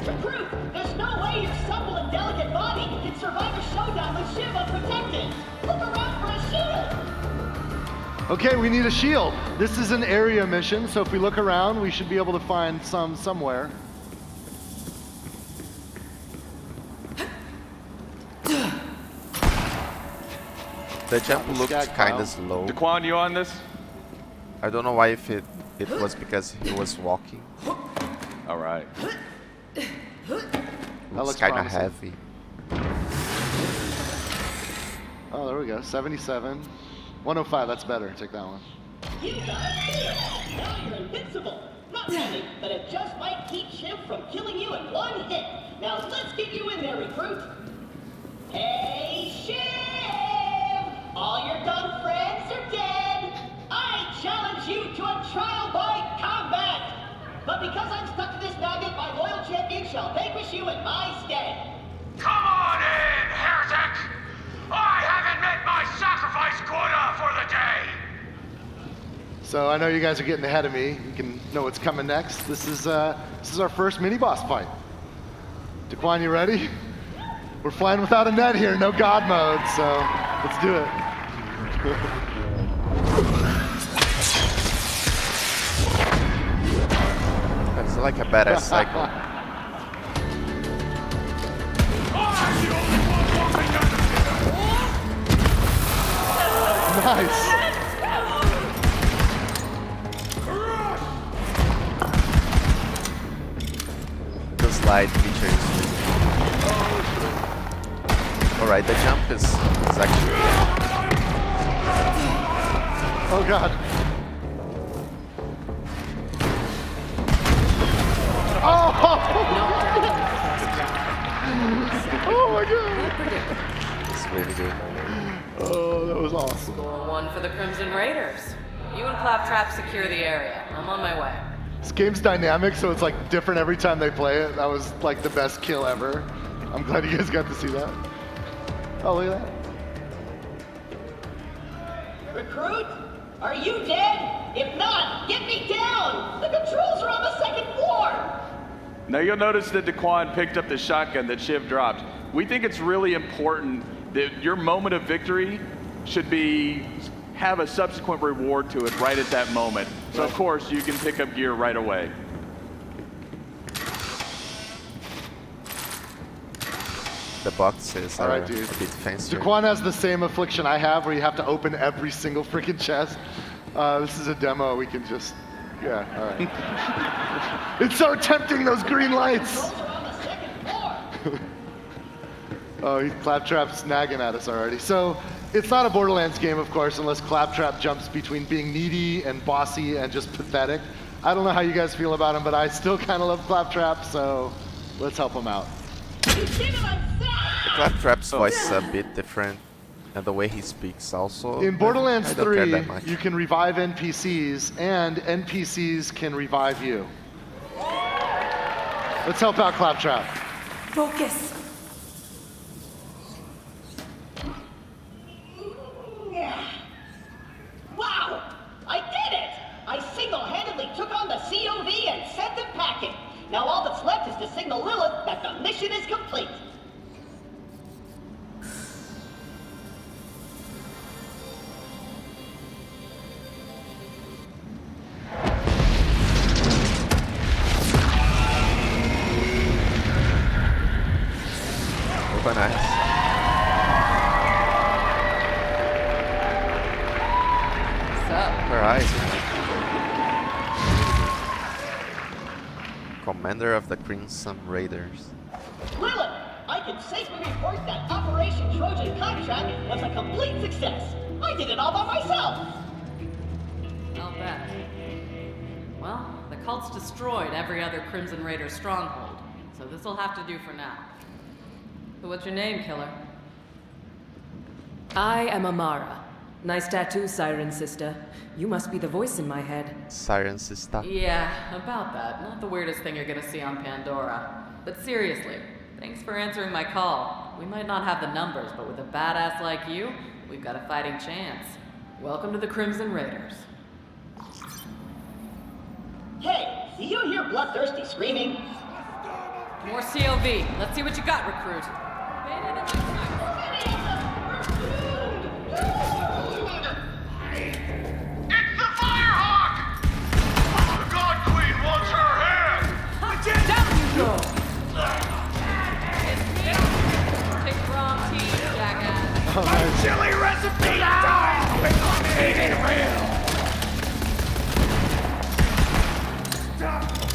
S11: Recruit, there's no way your supple and delicate body can survive a showdown with Shiv unprotected. Look around for a shield.
S5: Okay, we need a shield. This is an area mission, so if we look around, we should be able to find some somewhere.
S1: The jump looks kind of slow.
S10: Daquan, you on this?
S1: I don't know why if it was because he was walking.
S10: All right.
S1: Looks kind of heavy.
S5: Oh, there we go. 77. 105, that's better. Take that one.
S11: You got it. Now you're invincible. Not really, but it just might keep Shiv from killing you in one hit. Now let's get you in there, recruit. Hey, Shiv! All your dumb friends are dead. I challenge you to a trial by combat. But because I'm stuck to this magnet, my loyal champion shall vanquish you in my stead.
S13: Come on in, heretic! I haven't met my sacrifice quota for the day!
S5: So I know you guys are getting ahead of me. You can know what's coming next. This is our first mini-boss fight. Daquan, you ready? We're flying without a net here, no God mode, so let's do it.
S1: It's like a badass cycle.
S5: Nice.
S1: The slide feature is really alright, the jump is actually...
S5: Oh god. Oh!
S1: It's really good.
S5: Oh, that was awesome.
S12: Score 1 for the Crimson Raiders. You and Claptrap secure the area. I'm on my way.
S5: This game's dynamic, so it's like different every time they play it. That was like the best kill ever. I'm glad you guys got to see that. Oh, look at that.
S11: Recruit, are you dead? If not, get me down! The controls are on the 2nd floor!
S10: Now you'll notice that Daquan picked up the shotgun that Shiv dropped. We think it's really important that your moment of victory should have a subsequent reward to it right at that moment. So of course you can pick up gear right away.
S1: The boxes are
S5: Alright,
S1: a
S5: dude.
S1: bit fancier.
S5: Daquan has the same affliction I have where you have to open every single freaking chest. This is a demo, we can just, yeah, alright. It's so tempting, those green lights! Oh, Claptrap's nagging at us already. So, it's not a Borderlands game, of course, unless Claptrap jumps between being needy and bossy and just pathetic. I don't know how you guys feel about him, but I still kind of love Claptrap, so let's help him out.
S1: Claptrap's voice is a bit different, and the way he speaks also.
S5: In Borderlands
S1: I don't care
S5: 3,
S1: that much.
S5: you can revive NPCs, and NPCs can revive you. Let's help out Claptrap.
S8: Focus.
S11: Wow! I did it! I single-handedly took on the COV and sent them packing. Now all that's left is to signal Lilith that the mission is complete.
S1: Super nice.
S12: What's up?
S1: Horizon. Commander of the Crimson Raiders.
S11: Lilith, I can safely report that Operation Trojan Contract was a complete success. I did it all by myself.
S12: I'll bet. Well, the cult's destroyed every other Crimson Raider stronghold, so this'll have to do for now. So what's your name, killer?
S14: I am Amara. Nice tattoo, Siren Sister. You must be the voice in my head.
S1: Siren Sister.
S12: Yeah, about that. Not the weirdest thing you're gonna see on Pandora. But seriously, thanks for answering my call. We might not have the numbers, but with a badass like you, we've got a fighting chance. Welcome to the Crimson Raiders.
S11: Hey, do you hear bloodthirsty screaming?
S12: More COV. Let's see what you got, recruit.
S13: It's the Firehawk! The God Queen wants her head!
S12: Down you go! It's me. Take the wrong team, jackass.
S13: My chili recipe died with eating real!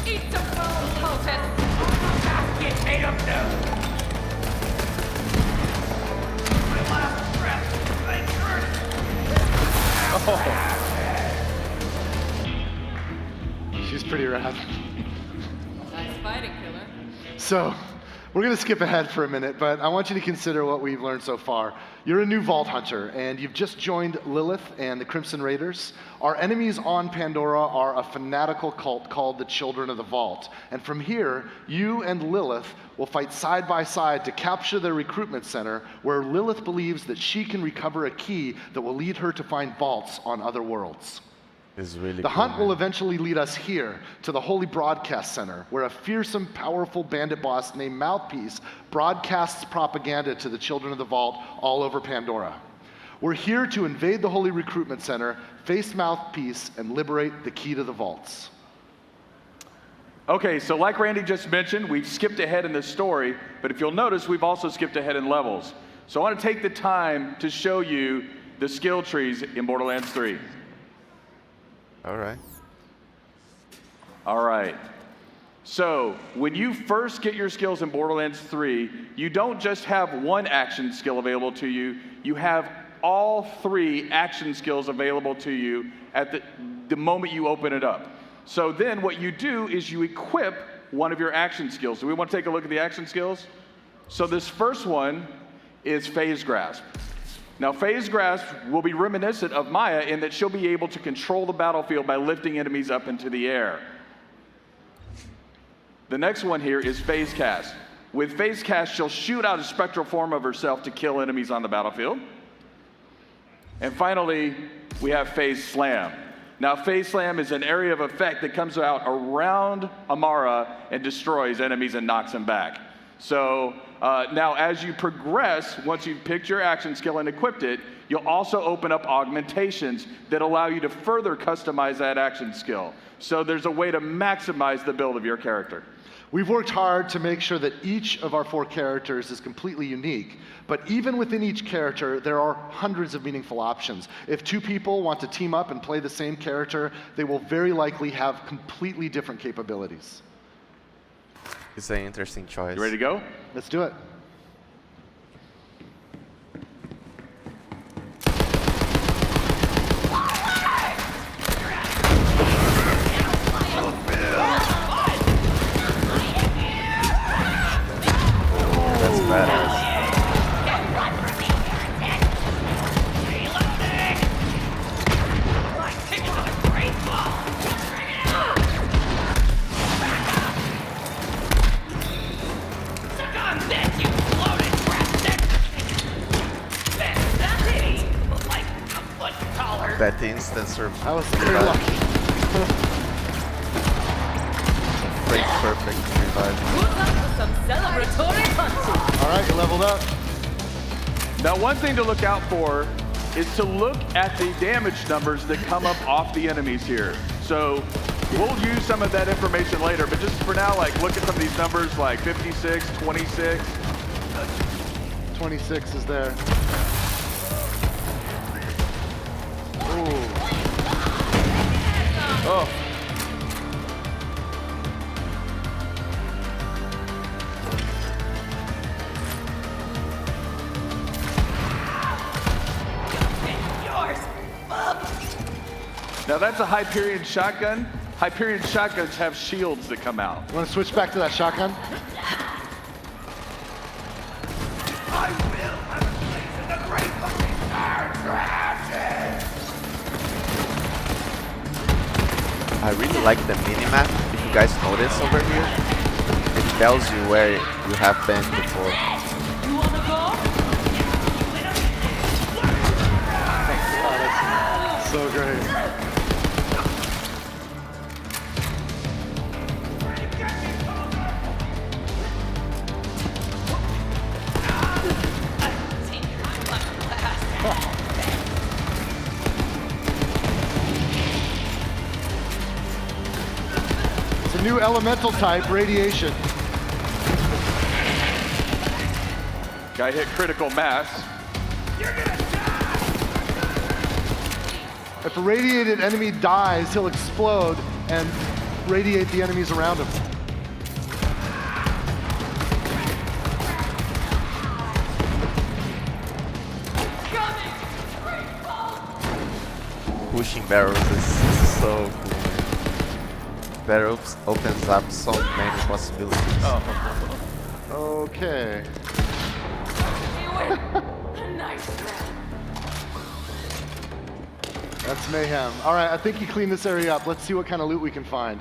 S12: Eat some bones, cultist!
S13: Get ate up now! My last breath, I
S5: She's pretty rad.
S12: Nice fighting, killer.
S5: So, we're going to skip ahead for a minute, but I want you to consider what we've learned so far. You're a new Vault Hunter, and you've just joined Lilith and the Crimson Raiders. Our enemies on Pandora are a fanatical cult called the Children of the Vault. And from here, you and Lilith will fight side by side to capture their recruitment center, where Lilith believes that she can recover a key that will lead her to find vaults on other worlds.
S1: Really
S5: the hunt will eventually lead us here to the Holy Broadcast Center, where a fearsome, powerful bandit boss named Mouthpiece broadcasts propaganda to the Children of the Vault all over Pandora. We're here to invade the Holy Recruitment Center, face Mouthpiece, and liberate the key to the vaults.
S10: Okay, so like Randy just mentioned, we've skipped ahead in this story, but if you'll notice, we've also skipped ahead in levels. So I want to take the time to show you the skill trees in Borderlands 3. All right. So when you first get your skills in Borderlands 3, you don't just have one action skill available to you, you have all 3 action skills available to you at the moment you open it up. So then what you do is you equip one of your action skills. Do we want to take a look at the action skills? So this first one is Phase Grasp. Now, Phase Grasp will be reminiscent of Maya in that she'll be able to control the battlefield by lifting enemies up into the air. The next one here is Phase Cast. With Phase Cast, she'll shoot out a spectral form of herself to kill enemies on the battlefield. And finally, we have Phase Slam. Now, Phase Slam is an area of effect that comes out around Amara and destroys enemies and knocks them back. So now as you progress, once you've picked your action skill and equipped it, you'll also open up augmentations that allow you to further customize that action skill. So there's a way to maximize the build of your character.
S5: We've worked hard to make sure that each of our 4 characters is completely unique, but even within each character, there are hundreds of meaningful options. If 2 people want to team up and play the same character, they will very likely have completely different capabilities.
S1: It's an interesting choice.
S10: You ready to go?
S5: Let's do it.
S1: That's badass. That instant survival.
S5: That was very lucky.
S1: Perfect revive.
S14: Some celebratory punches.
S5: All right, you leveled up.
S10: Now, one thing to look out for is to look at the damage numbers that come up off the enemies here. So we'll use some of that information later, but just for now, like, look at some of these numbers like 56, 26.
S5: 26 is there.
S10: Oh. Now that's a Hyperion shotgun. Hyperion shotguns have shields that come out.
S5: You want to switch back to that shotgun?
S13: I will have a place in the great fucking
S1: I really like the minimap. If you guys notice over here, it tells you where you have been before.
S14: You wanna go?
S5: Oh, that's so great. It's a new elemental type, radiation.
S10: Guy hit critical mass.
S5: If a radiated enemy dies, he'll explode and radiate the enemies around him.
S1: Pushing barrels is so cool. Barrels opens up so many possibilities.
S5: Oh. Okay. That's mayhem. All right, I think you cleaned this area up. Let's see what kind of loot we can find.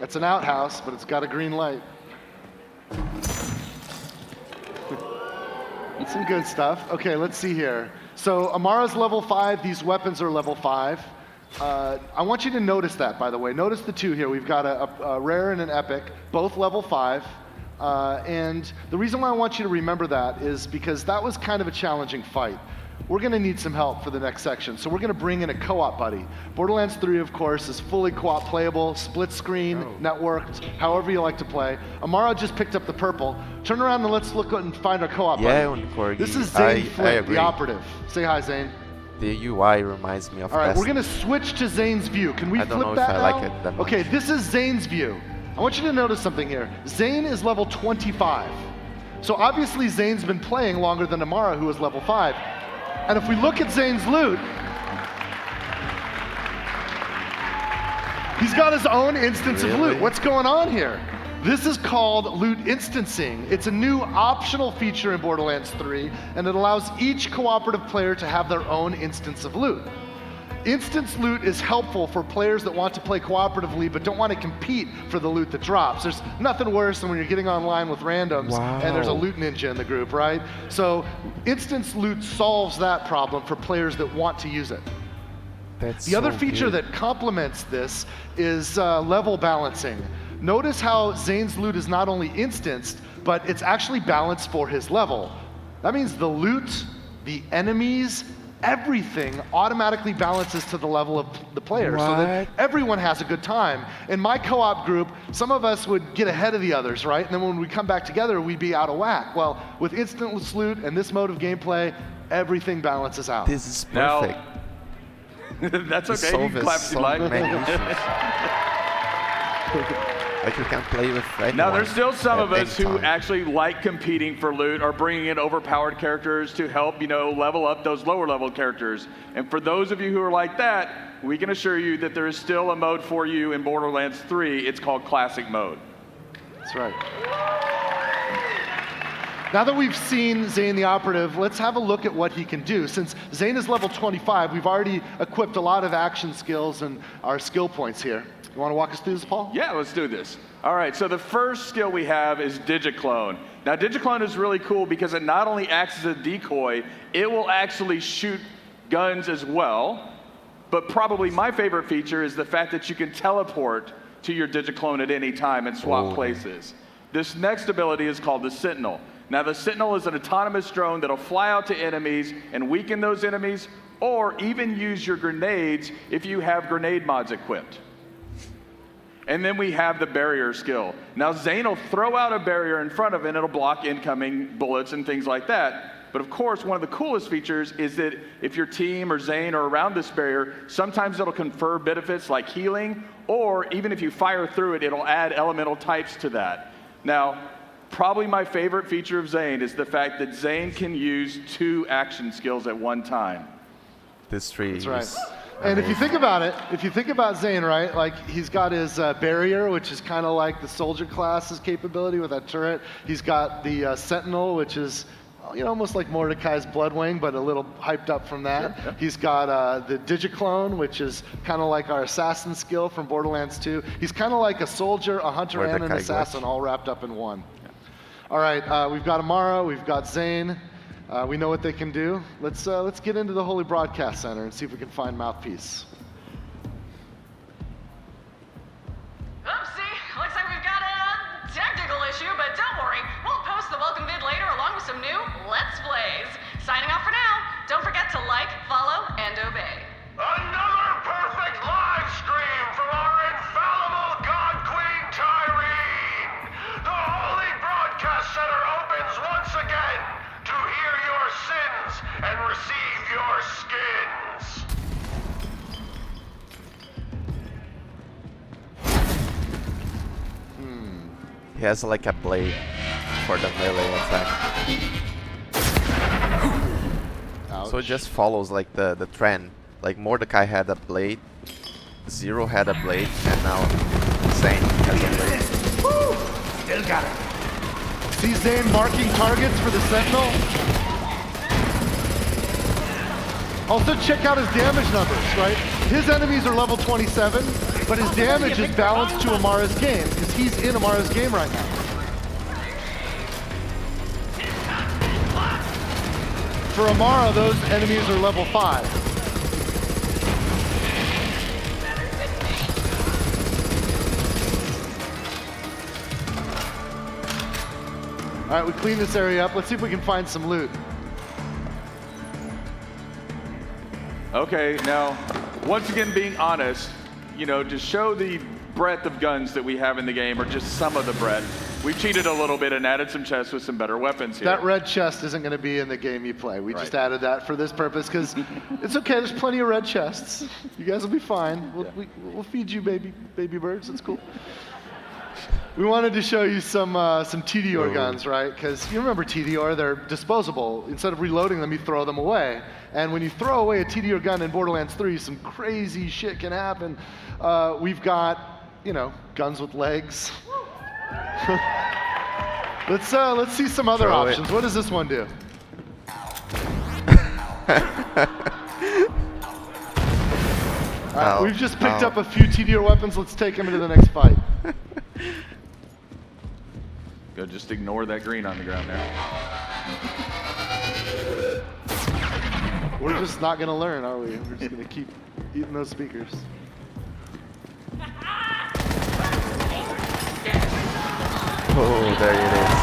S5: That's an outhouse, but it's got a green light. It's some good stuff. Okay, let's see here. So Amara's level 5, these weapons are level 5. I want you to notice that, by the way. Notice the 2 here. We've got a rare and an epic, both level 5. And the reason why I want you to remember that is because that was kind of a challenging fight. We're going to need some help for the next section, so we're going to bring in a co-op buddy. Borderlands 3, of course, is fully co-op playable, split screen, networked, however you like to play. Amara just picked up the purple. Turn around and let's look and find our co-op buddy.
S1: Corgi.
S5: This is Zane Flint, the operative. Say hi, Zane.
S1: The UI reminds me of
S5: All right, we're going to switch to Zane's view. Can we flip that now?
S1: Like it that much.
S5: Okay, this is Zane's view. I want you to notice something here. Zane is level 25. So obviously Zane's been playing longer than Amara, who is level 5. And if we look at Zane's loot, he's got his own instance of loot. What's going on here? This is called loot instancing. It's a new optional feature in Borderlands 3, and it allows each cooperative player to have their own instance of loot. Instance loot is helpful for players that want to play cooperatively but don't want to compete for the loot that drops. There's nothing worse than when you're getting online with randoms and there's a loot ninja in the group, right? So instance loot solves that problem for players that want to use it. The other feature that complements this is level balancing. Notice how Zane's loot is not only instanced, but it's actually balanced for his level. That means the loot, the enemies, everything automatically balances to the level of the player so that everyone has a good time. In my co-op group, some of us would get ahead of the others, right? And then when we come back together, we'd be out of whack. Well, with instant loot and this mode of gameplay, everything balances out.
S1: This is perfect.
S10: That's okay, you can clap if you like.
S1: Like you can play with anyone.
S10: Now there's still some of us who actually like competing for loot or bringing in overpowered characters to help, level up those lower level characters. And for those of you who are like that, we can assure you that there is still a mode for you in Borderlands 3. It's called Classic Mode.
S5: That's right. Now that we've seen Zane the Operative, let's have a look at what he can do. Since Zane is level 25, we've already equipped a lot of action skills and our skill points here. You want to walk us through this, Paul?
S10: Yeah, let's do this. All right, so the first skill we have is Digiclone. Now, Digiclone is really cool because it not only acts as a decoy, it will actually shoot guns as well. But probably my favorite feature is the fact that you can teleport to your Digiclone at any time and swap places. This next ability is called the Sentinel. Now, the Sentinel is an autonomous drone that'll fly out to enemies and weaken those enemies, or even use your grenades if you have grenade mods equipped. And then we have the barrier skill. Now Zane will throw out a barrier in front of it and it'll block incoming bullets and things like that. But of course, one of the coolest features is that if your team or Zane are around this barrier, sometimes it'll confer benefits like healing, or even if you fire through it, it'll add elemental types to that. Now, probably my favorite feature of Zane is the fact that Zane can use 2 action skills at one time.
S1: This tree.
S5: That's right. And if you think about it, if you think about Zane, right, like he's got his barrier, which is kind of like the soldier class's capability with that turret. He's got the Sentinel, which is almost like Mordecai's Bloodwing, but a little hyped up from that. Sure. He's got the Digiclone, which is kind of like our assassin skill from Borderlands 2. He's kind of like a soldier, a hunter, and an assassin all wrapped up in one. Yeah. All right, we've got Amara, we've got Zane. We know what they can do. Let's get into the Holy Broadcast Center and see if we can find Mouthpiece.
S15: Oopsie, looks like we've got a technical issue, but don't worry. We'll post the welcome vid later along with some new Let's Plays. Signing off for now. Don't forget to like, follow, and obey.
S13: Another perfect live stream from our infallible God Queen Tyreen. The Holy Broadcast Center opens once again to hear your sins and receive your skins.
S1: He has like a blade for the melee attack. So it just follows like the trend. Like Mordecai had a blade, Zero had a blade, and now Zane has a blade.
S5: Woo! Still got it. See Zane marking targets for the Sentinel? Also check out his damage numbers, right? His enemies are level 27, but his damage is balanced to Amara's game, because he's in Amara's game right now. For Amara, those enemies are level 5. All right, we clean this area up. Let's see if we can find some loot.
S10: Okay, now, once again, being honest, to show the breadth of guns that we have in the game, or just some of the breadth, we cheated a little bit and added some chests with some better weapons here.
S5: That red chest isn't going to be in the game you play. We just added that for this purpose, because it's okay, there's plenty of red chests. You guys will be fine. We'll feed you baby birds, it's cool. We wanted to show you some TDR guns, right? Because you remember TDR, they're disposable. Instead of reloading them, you throw them away. And when you throw away a TDR gun in Borderlands 3, some crazy shit can happen. We've got, guns with legs. Let's see some other options. What does this one do? We've just picked up a few TDR weapons. Let's take them into the next fight.
S10: Go, just ignore that green on the ground there.
S5: We're just not gonna learn, are we? We're just gonna keep eating those speakers.
S1: Oh, there it is.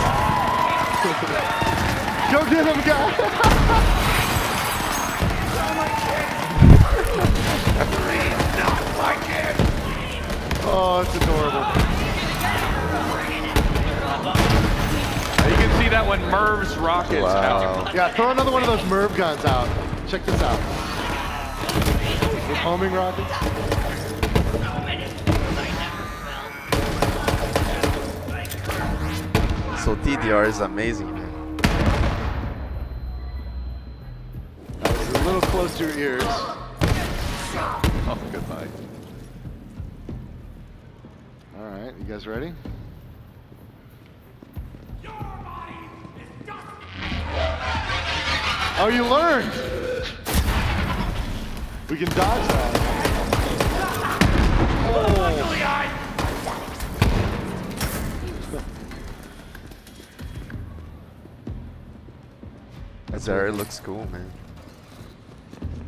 S5: Go get him, guy! Oh, it's adorable.
S10: You can see that when Merv's rockets out.
S5: Yeah, throw another one of those Merv guns out. Check this out. With homing rockets.
S1: So TDR is amazing, man.
S5: That was a little close to your ears.
S10: Oh, goodbye.
S5: All right, you guys ready? Oh, you learned! We can dodge that. Oh.
S1: That area looks cool, man.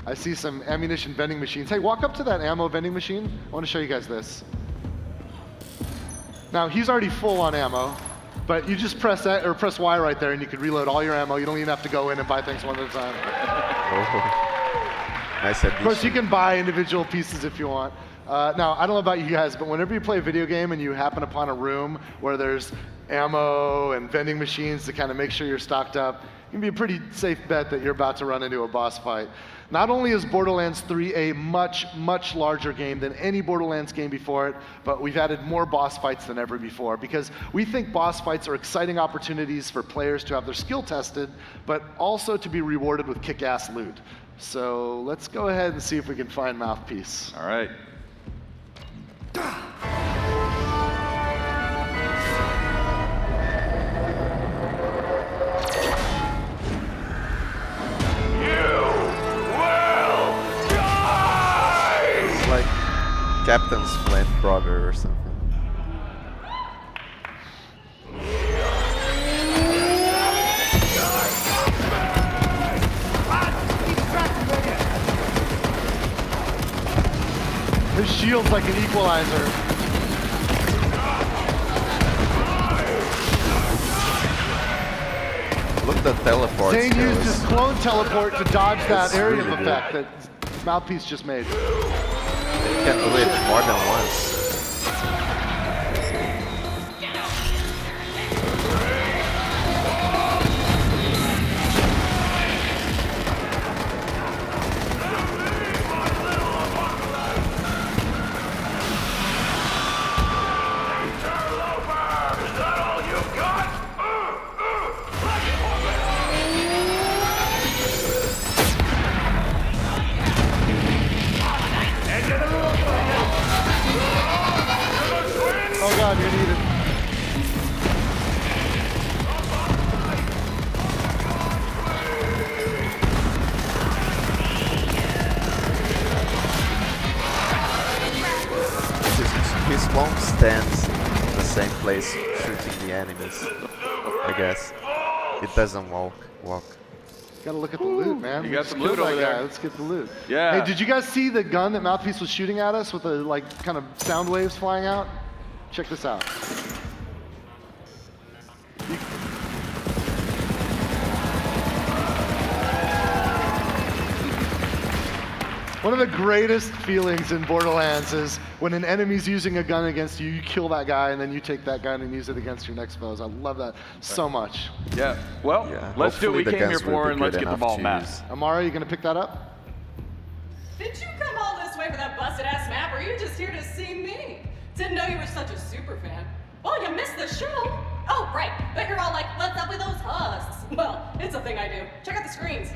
S5: I see some ammunition vending machines. Hey, walk up to that ammo vending machine. I want to show you guys this. Now, he's already full on ammo, but you just press that, or press Y right there, and you can reload all your ammo. You don't even have to go in and buy things one at a time.
S1: Nice.
S5: Of course, you can buy individual pieces if you want. Now, I don't know about you guys, but whenever you play a video game and you happen upon a room where there's ammo and vending machines to kind of make sure you're stocked up, it can be a pretty safe bet that you're about to run into a boss fight. Not only is Borderlands 3 a much, much larger game than any Borderlands game before it, but we've added more boss fights than ever before because we think boss fights are exciting opportunities for players to have their skill tested, but also to be rewarded with kick-ass loot. So let's go ahead and see if we can find Mouthpiece.
S10: All right.
S1: Captain's Flint brother or something.
S5: His shield's like an equalizer.
S1: Look at the teleport.
S5: Zane used his clone teleport to dodge that area of effect that Mouthpiece just made.
S1: You can do it more than once.
S5: Oh God, you're gonna eat it.
S1: His clone stands in the same place shooting the enemies, I guess. It doesn't walk.
S5: Gotta look at the loot, man.
S10: You got some loot over there.
S5: Let's get the loot.
S10: Yeah.
S5: Hey, did you guys see the gun that Mouthpiece was shooting at us with the kind of sound waves flying out? Check this out. One of the greatest feelings in Borderlands is when an enemy's using a gun against you, you kill that guy, and then you take that gun and use it against your next foes. I love that so much.
S10: Yeah. Well, let's do what we came here for, and let's get the ball map.
S5: Amara, you gonna pick that up?
S8: Did you come all this way for that busted-ass map, or are you just here to see me? Didn't know you were such a super fan. Well, you missed the show. Oh, right. But you're all like, what's up with those husks? Well, it's a thing I do. Check out the screens.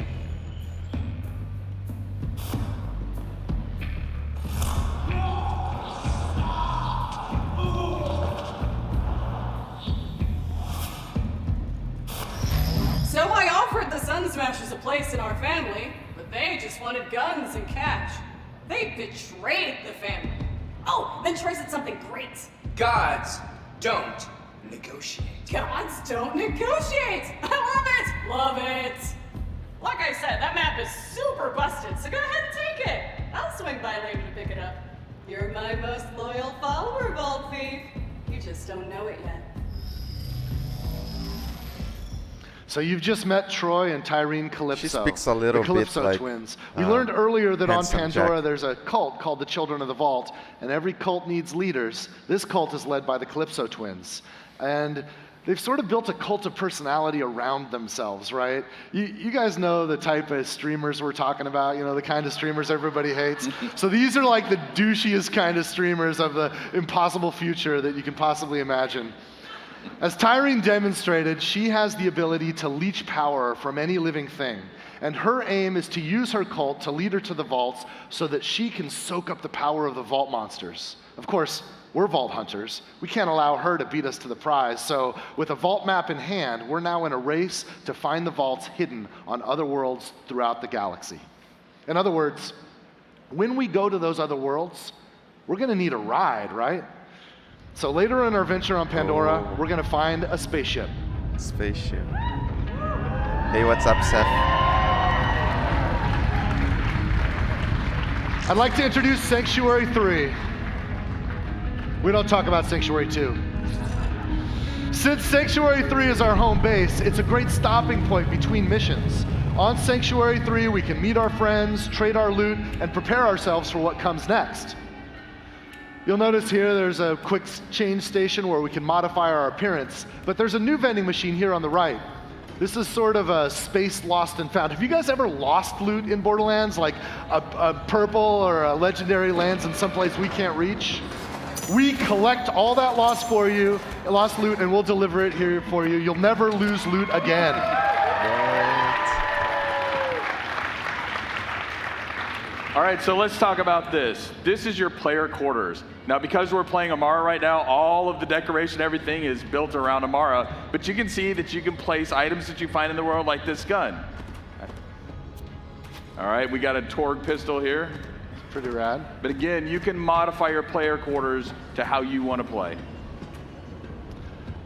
S8: place in our family, but they just wanted guns and cash. They betrayed the family. Oh, then Troy said something great.
S16: Gods don't negotiate.
S8: Gods don't negotiate! I love it! Love it! Like I said, that map is super busted, so go ahead and take it. I'll swing by later to pick it up. You're my most loyal follower, Vault Thief. You just don't know it yet.
S5: So you've just met Troy and Tyreen Calypso.
S1: She speaks a little
S5: the Calypso
S1: bit like
S5: twins. We learned earlier that on Pandora
S1: Jack.
S5: there's a cult called the Children of the Vault, and every cult needs leaders. This cult is led by the Calypso twins. And they've sort of built a cult of personality around themselves, right? You guys know the type of streamers we're talking about, you know, the kind of streamers everybody hates. So these are like the douchiest kind of streamers of the impossible future that you can possibly imagine. As Tyreen demonstrated, she has the ability to leech power from any living thing. And her aim is to use her cult to lead her to the vaults so that she can soak up the power of the vault monsters. Of course, we're vault hunters. We can't allow her to beat us to the prize. So with a vault map in hand, we're now in a race to find the vaults hidden on other worlds throughout the galaxy. In other words, when we go to those other worlds, we're going to need a ride, right? So later in our venture on Pandora, we're going to find a spaceship.
S1: Spaceship. Hey, what's up, Seth?
S5: I'd like to introduce Sanctuary 3. We don't talk about Sanctuary 2. Since Sanctuary 3 is our home base, it's a great stopping point between missions. On Sanctuary 3, we can meet our friends, trade our loot, and prepare ourselves for what comes next. You'll notice here there's a quick change station where we can modify our appearance, but there's a new vending machine here on the right. This is sort of a space lost and found. Have you guys ever lost loot in Borderlands, like a purple or a legendary lands in some place we can't reach? We collect all that lost loot, and we'll deliver it here for you. You'll never lose loot again.
S10: All right, so let's talk about this. This is your player quarters. Now, because we're playing Amara right now, all of the decoration, everything is built around Amara, but you can see that you can place items that you find in the world like this gun. All right, we got a Torg pistol here.
S5: It's pretty rad.
S10: But again, you can modify your player quarters to how you want to play.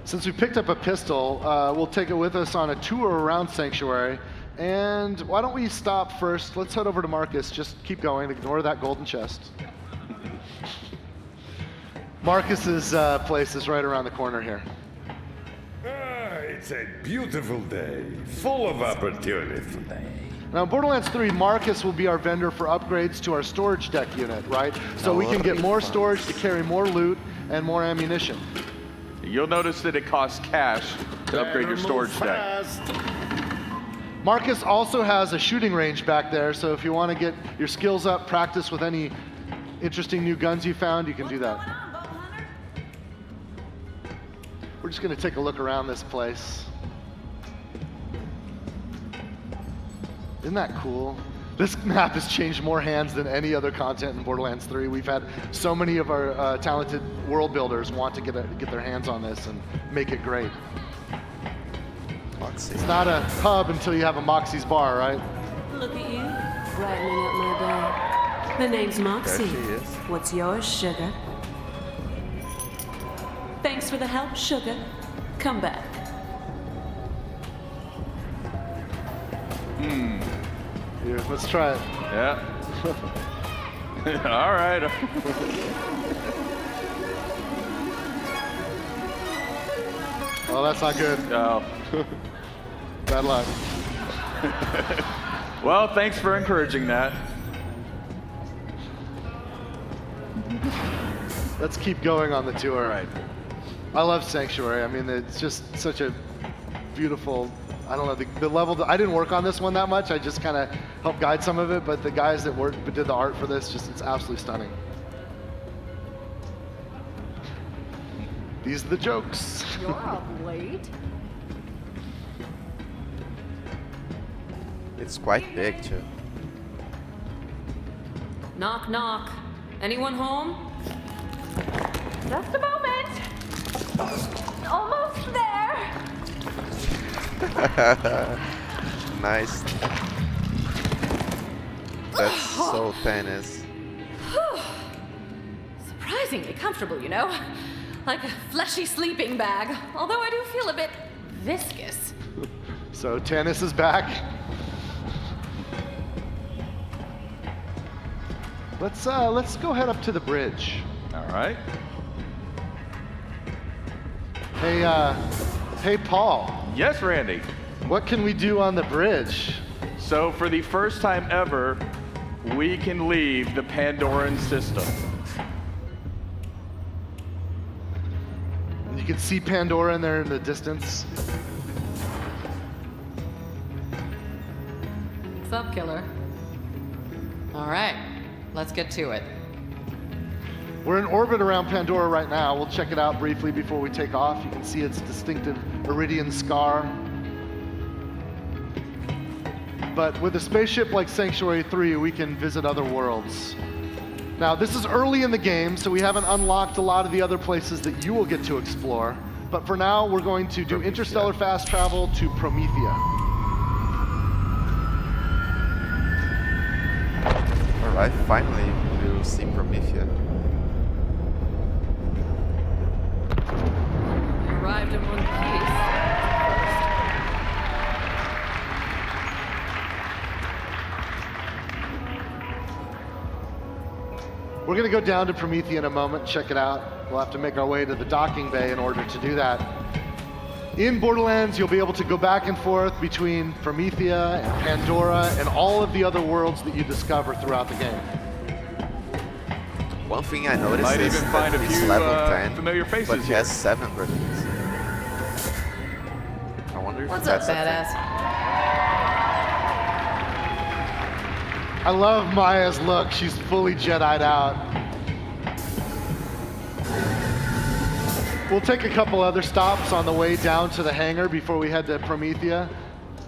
S5: Since we picked up a pistol, we'll take it with us on a tour around Sanctuary. And why don't we stop first? Let's head over to Marcus. Just keep going. Ignore that golden chest. Marcus's place is right around the corner here.
S17: It's a beautiful day, full of opportunity.
S5: Now, in Borderlands 3, Marcus will be our vendor for upgrades to our storage deck unit, right? So we can get more storage to carry more loot and more ammunition.
S10: You'll notice that it costs cash to upgrade your storage deck.
S5: Marcus also has a shooting range back there, so if you want to get your skills up, practice with any interesting new guns you found, you can do that. We're just going to take a look around this place. Isn't that cool? This map has changed more hands than any other content in Borderlands 3. We've had so many of our talented world builders want to get their hands on this and make it great. It's not a hub until you have a Moxie's bar, right?
S14: Look at you, brightening up my day. The name's Moxie.
S1: There she is.
S14: What's yours, Sugar? Thanks for the help, Sugar. Come back.
S5: Here, let's try it.
S10: Yeah. All right.
S5: Oh, that's not good.
S10: No.
S5: Bad luck.
S10: Well, thanks for encouraging that.
S5: Let's keep going on the tour.
S10: All right.
S5: I love Sanctuary. I mean, it's just such a beautiful, I don't know, the level, I didn't work on this one that much. I just kind of helped guide some of it, but the guys that did the art for this, it's absolutely stunning. These are the jokes.
S3: You're up late.
S1: It's quite big, too.
S12: Knock, knock. Anyone home?
S3: Just a moment. Almost there.
S1: Nice. That's so tennis.
S12: Surprisingly comfortable, you know? Like a fleshy sleeping bag, although I do feel a bit viscous.
S5: So tennis is back. Let's go head up to the bridge.
S10: All right.
S5: Hey Paul.
S10: Yes, Randy.
S5: What can we do on the bridge?
S10: So for the first time ever, we can leave the Pandoran system.
S5: You can see Pandora in there in the distance.
S12: What's up, killer? All right, let's get to it.
S5: We're in orbit around Pandora right now. We'll check it out briefly before we take off. You can see its distinctive iridian scar. But with a spaceship like Sanctuary 3, we can visit other worlds. Now, this is early in the game, so we haven't unlocked a lot of the other places that you will get to explore. But for now, we're going to do interstellar fast travel to Promethea.
S1: All right, finally we'll see Promethea.
S12: Arrived in one piece.
S5: We're going to go down to Promethea in a moment and check it out. We'll have to make our way to the docking bay in order to do that. In Borderlands, you'll be able to go back and forth between Promethea and Pandora and all of the other worlds that you discover throughout the game.
S1: One thing I noticed is that he's level 10,
S10: familiar faces
S1: but he has 7 weapons. I wonder if
S12: What's up,
S1: that's
S12: badass?
S5: I love Maya's look. She's fully Jedi'd out. We'll take a couple other stops on the way down to the hangar before we head to Promethea.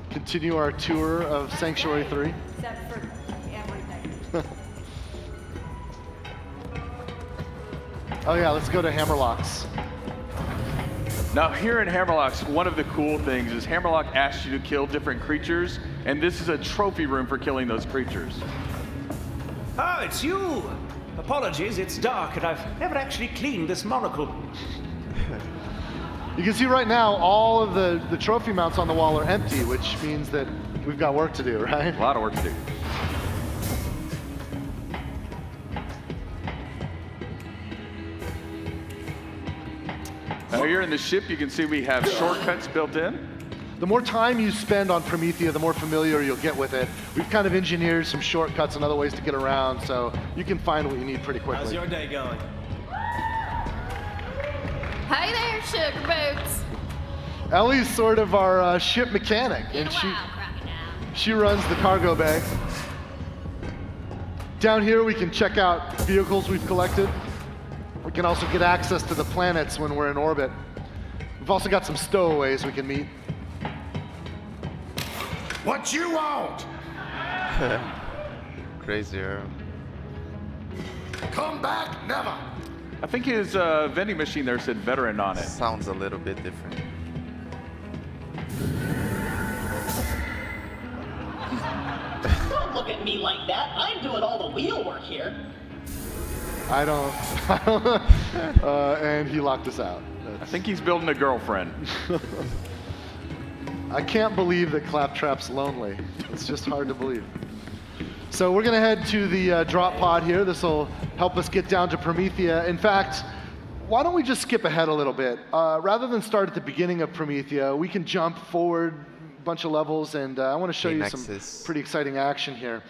S5: Continue our tour of Sanctuary 3.
S18: Except for everything.
S5: Oh yeah, let's go to Hammerlocks.
S10: Now here in Hammerlocks, one of the cool things is Hammerlock asks you to kill different creatures, and this is a trophy room for killing those creatures.
S19: Oh, it's you! Apologies, it's dark and I've never actually cleaned this monocle.
S5: You can see right now all of the trophy mounts on the wall are empty, which means that we've got work to do, right?
S10: A lot of work to do. Now here in the ship, you can see we have shortcuts built in.
S5: The more time you spend on Promethea, the more familiar you'll get with it. We've kind of engineered some shortcuts and other ways to get around, so you can find what you need pretty quickly.
S19: How's your day going?
S3: Hey there, sugar boots.
S5: Ellie's sort of our ship mechanic, and she runs the cargo bay. Down here, we can check out vehicles we've collected. We can also get access to the planets when we're in orbit. We've also got some stowaways we can meet.
S17: What you want?
S1: Crazier.
S17: Come back, never.
S10: I think his vending machine there said veteran on it.
S1: Sounds a little bit different.
S11: Don't look at me like that. I'm doing all the wheel work here.
S5: I don't. And he locked us out.
S10: I think he's building a girlfriend.
S5: I can't believe that Claptrap's lonely. It's just hard to believe. So we're gonna head to the drop pod here. This will help us get down to Promethea. In fact, why don't we just skip ahead a little bit? Rather than start at the beginning of Promethea, we can jump forward a bunch of levels, and I want to show you some pretty exciting action here.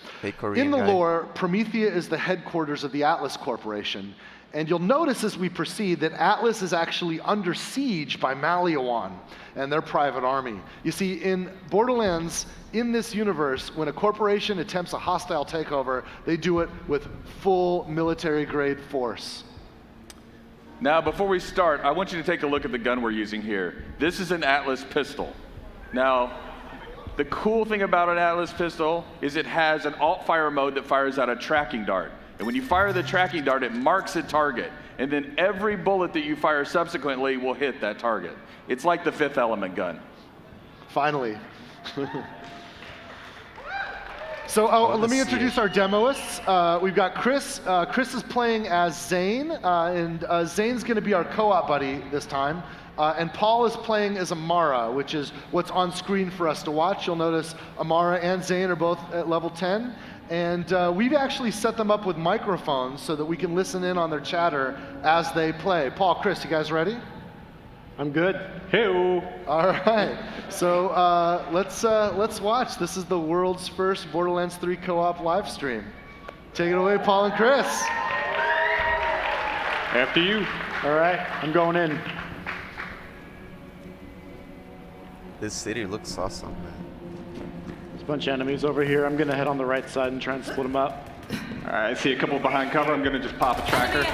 S5: In the lore, Promethea is the headquarters of the Atlas Corporation. And you'll notice as we proceed that Atlas is actually under siege by Maliawan and their private army. You see, in Borderlands, in this universe, when a corporation attempts a hostile takeover, they do it with full military-grade force.
S10: Now, before we start, I want you to take a look at the gun we're using here. This is an Atlas pistol. Now, the cool thing about an Atlas pistol is it has an alt-fire mode that fires out a tracking dart. And when you fire the tracking dart, it marks a target. And then every bullet that you fire subsequently will hit that target. It's like the Fifth Element gun.
S5: Finally. So let me introduce our demoists. We've got Chris. Chris is playing as Zane, and Zane's going to be our co-op buddy this time. And Paul is playing as Amara, which is what's on screen for us to watch. You'll notice Amara and Zane are both at level 10. And we've actually set them up with microphones so that we can listen in on their chatter as they play. Paul, Chris, you guys ready?
S20: I'm good. Hey-o.
S5: All right. So let's watch. This is the world's first Borderlands 3 co-op live stream. Take it away, Paul and Chris.
S20: After you. All right, I'm going in.
S1: This city looks awesome, man.
S20: There's a bunch of enemies over here. I'm gonna head on the right side and try and split them up.
S10: All right, I see a couple behind cover. I'm gonna just pop a tracker.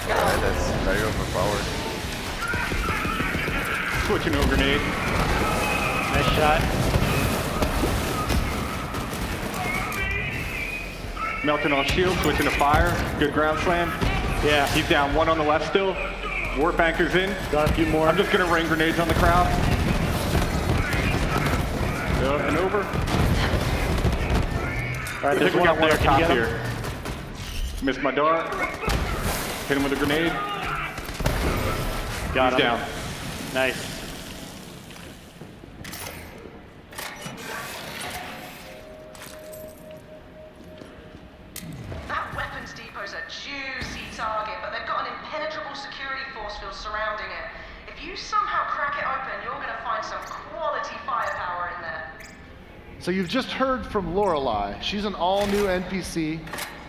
S1: Alright, that's very overpowered.
S10: Switching to a grenade.
S20: Nice shot.
S10: Melting on shield, switching to fire. Good ground slam.
S20: Yeah.
S10: He's down, one on the left still. Warp anchor's in.
S20: Got a few more.
S10: I'm just gonna rain grenades on the crowd. And over.
S20: All right, there's one up there.
S10: Top here. Missed my dart. Hit him with a grenade.
S20: Got him.
S10: Down.
S20: Nice.
S15: That weapons depot's a juicy target, but they've got an impenetrable security force field surrounding it. If you somehow crack it open, you're going to find some quality firepower in there.
S5: So you've just heard from Lorelei. She's an all-new NPC.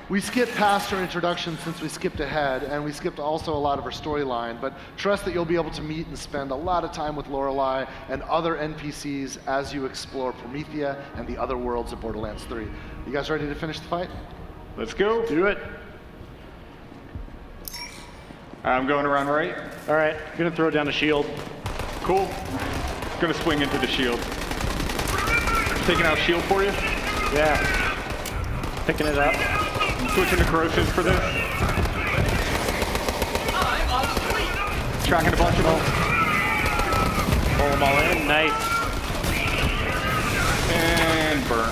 S5: We skipped past her introduction since we skipped ahead, and we skipped also a lot of her storyline, but trust that you'll be able to meet and spend a lot of time with Lorelei and other NPCs as you explore Promethea and the other worlds of Borderlands 3. You guys ready to finish the fight?
S10: Let's go.
S20: Do it.
S10: I'm going around right.
S20: All right, gonna throw down a shield.
S10: Cool. Gonna swing into the shield. Taking out shield for you?
S20: Yeah. Picking it up.
S10: Switching to corrosives for this. Tracking a bunch of them.
S20: Pull them all in. Nice.
S10: And burn.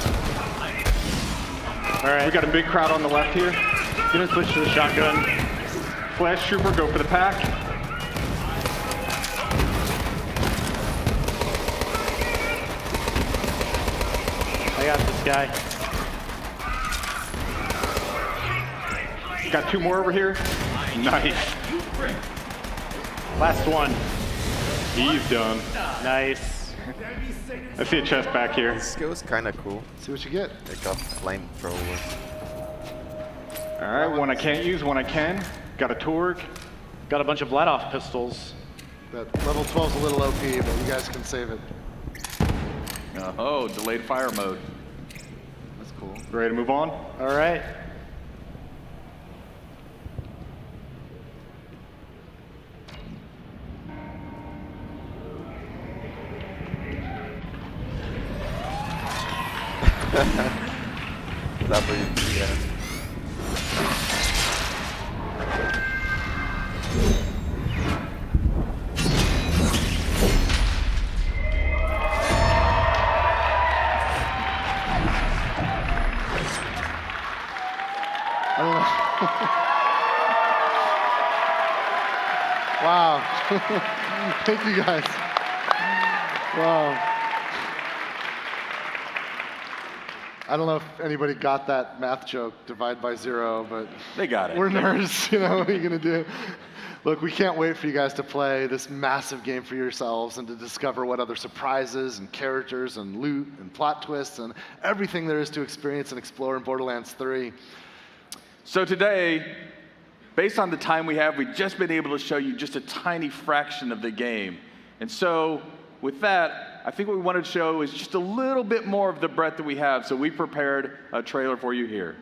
S20: All right.
S10: We got a big crowd on the left here.
S20: Gonna switch to the shotgun.
S10: Flash trooper, go for the pack.
S20: I got this guy.
S10: Got two more over here. Nice.
S20: Last one.
S10: He's done.
S20: Nice.
S10: I see a chest back here.
S1: This skill is kind of cool.
S5: See what you get.
S1: They got flamethrower.
S10: All right, one I can't use, one I can. Got a Torg.
S20: Got a bunch of let-off pistols.
S5: That level 12's a little OP, but you guys can save it.
S10: Oh, delayed fire mode.
S5: That's cool.
S10: Ready to move on?
S20: All right.
S1: WTF.
S5: Wow. Thank you guys. Wow. I don't know if anybody got that math joke, divide by 0, but
S10: they got it.
S5: We're nerds, you know, what are you gonna do? Look, we can't wait for you guys to play this massive game for yourselves and to discover what other surprises and characters and loot and plot twists and everything there is to experience and explore in Borderlands 3.
S10: So today, based on the time we have, we've just been able to show you just a tiny fraction of the game. And so with that, I think what we wanted to show is just a little bit more of the breadth that we have. So we prepared a trailer for you here.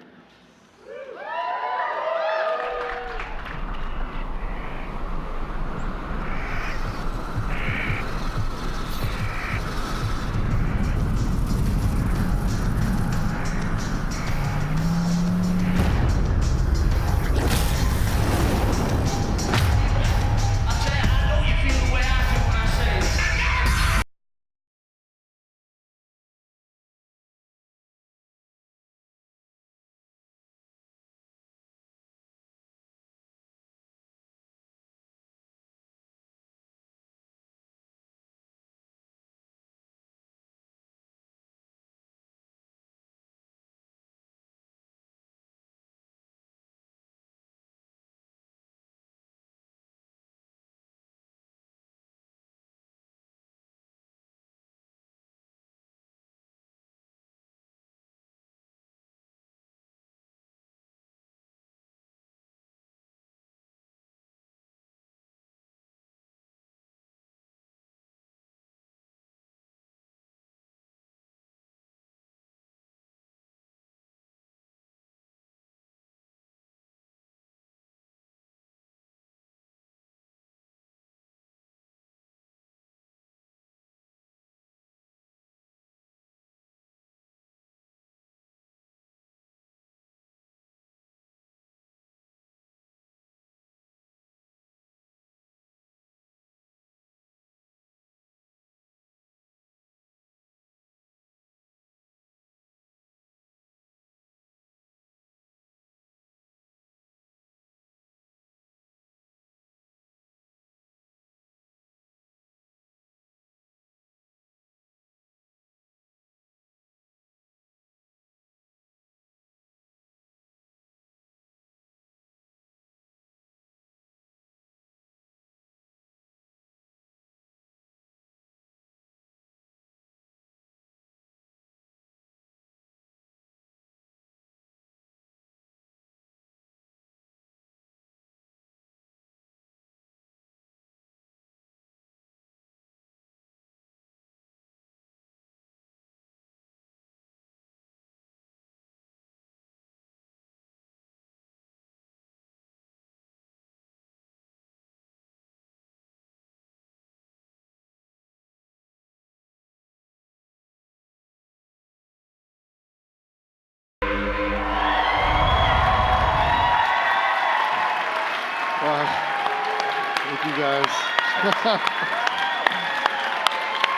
S5: guys.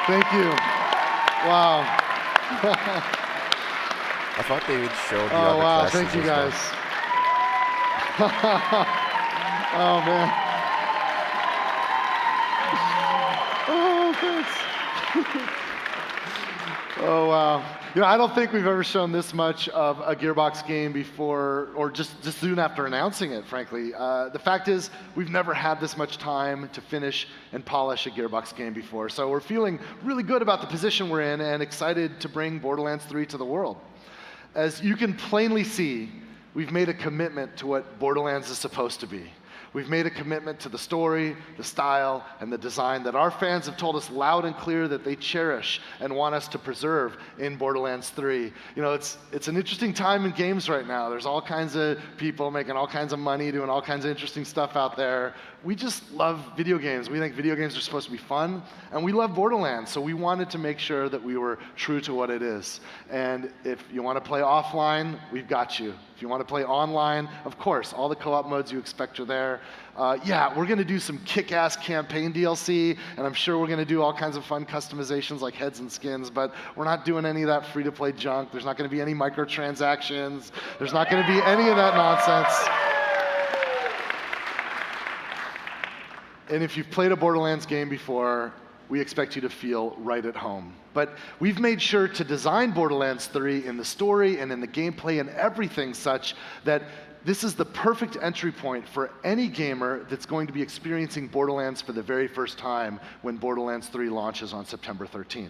S5: Thank you. Wow.
S1: I thought they would show the
S5: oh,
S1: other
S5: wow.
S1: classes
S5: Thank you,
S1: as well.
S5: guys. Oh, man. Oh, thanks. Oh, wow. You know, I don't think we've ever shown this much of a Gearbox game before, or just soon after announcing it, frankly. The fact is, we've never had this much time to finish and polish a Gearbox game before. So we're feeling really good about the position we're in and excited to bring Borderlands 3 to the world. As you can plainly see, we've made a commitment to what Borderlands is supposed to be. We've made a commitment to the story, the style, and the design that our fans have told us loud and clear that they cherish and want us to preserve in Borderlands 3. You know, it's an interesting time in games right now. There's all kinds of people making all kinds of money, doing all kinds of interesting stuff out there. We just love video games. We think video games are supposed to be fun, and we love Borderlands, so we wanted to make sure that we were true to what it is. And if you want to play offline, we've got you. If you want to play online, of course, all the co-op modes you expect are there. Yeah, we're going to do some kick-ass campaign DLC, and I'm sure we're going to do all kinds of fun customizations like heads and skins, but we're not doing any of that free-to-play junk. There's not going to be any microtransactions. There's not going to be any of that nonsense. And if you've played a Borderlands game before, we expect you to feel right at home. But we've made sure to design Borderlands 3 in the story and in the gameplay and everything such that this is the perfect entry point for any gamer that's going to be experiencing Borderlands for the very first time when Borderlands 3 launches on September 13th.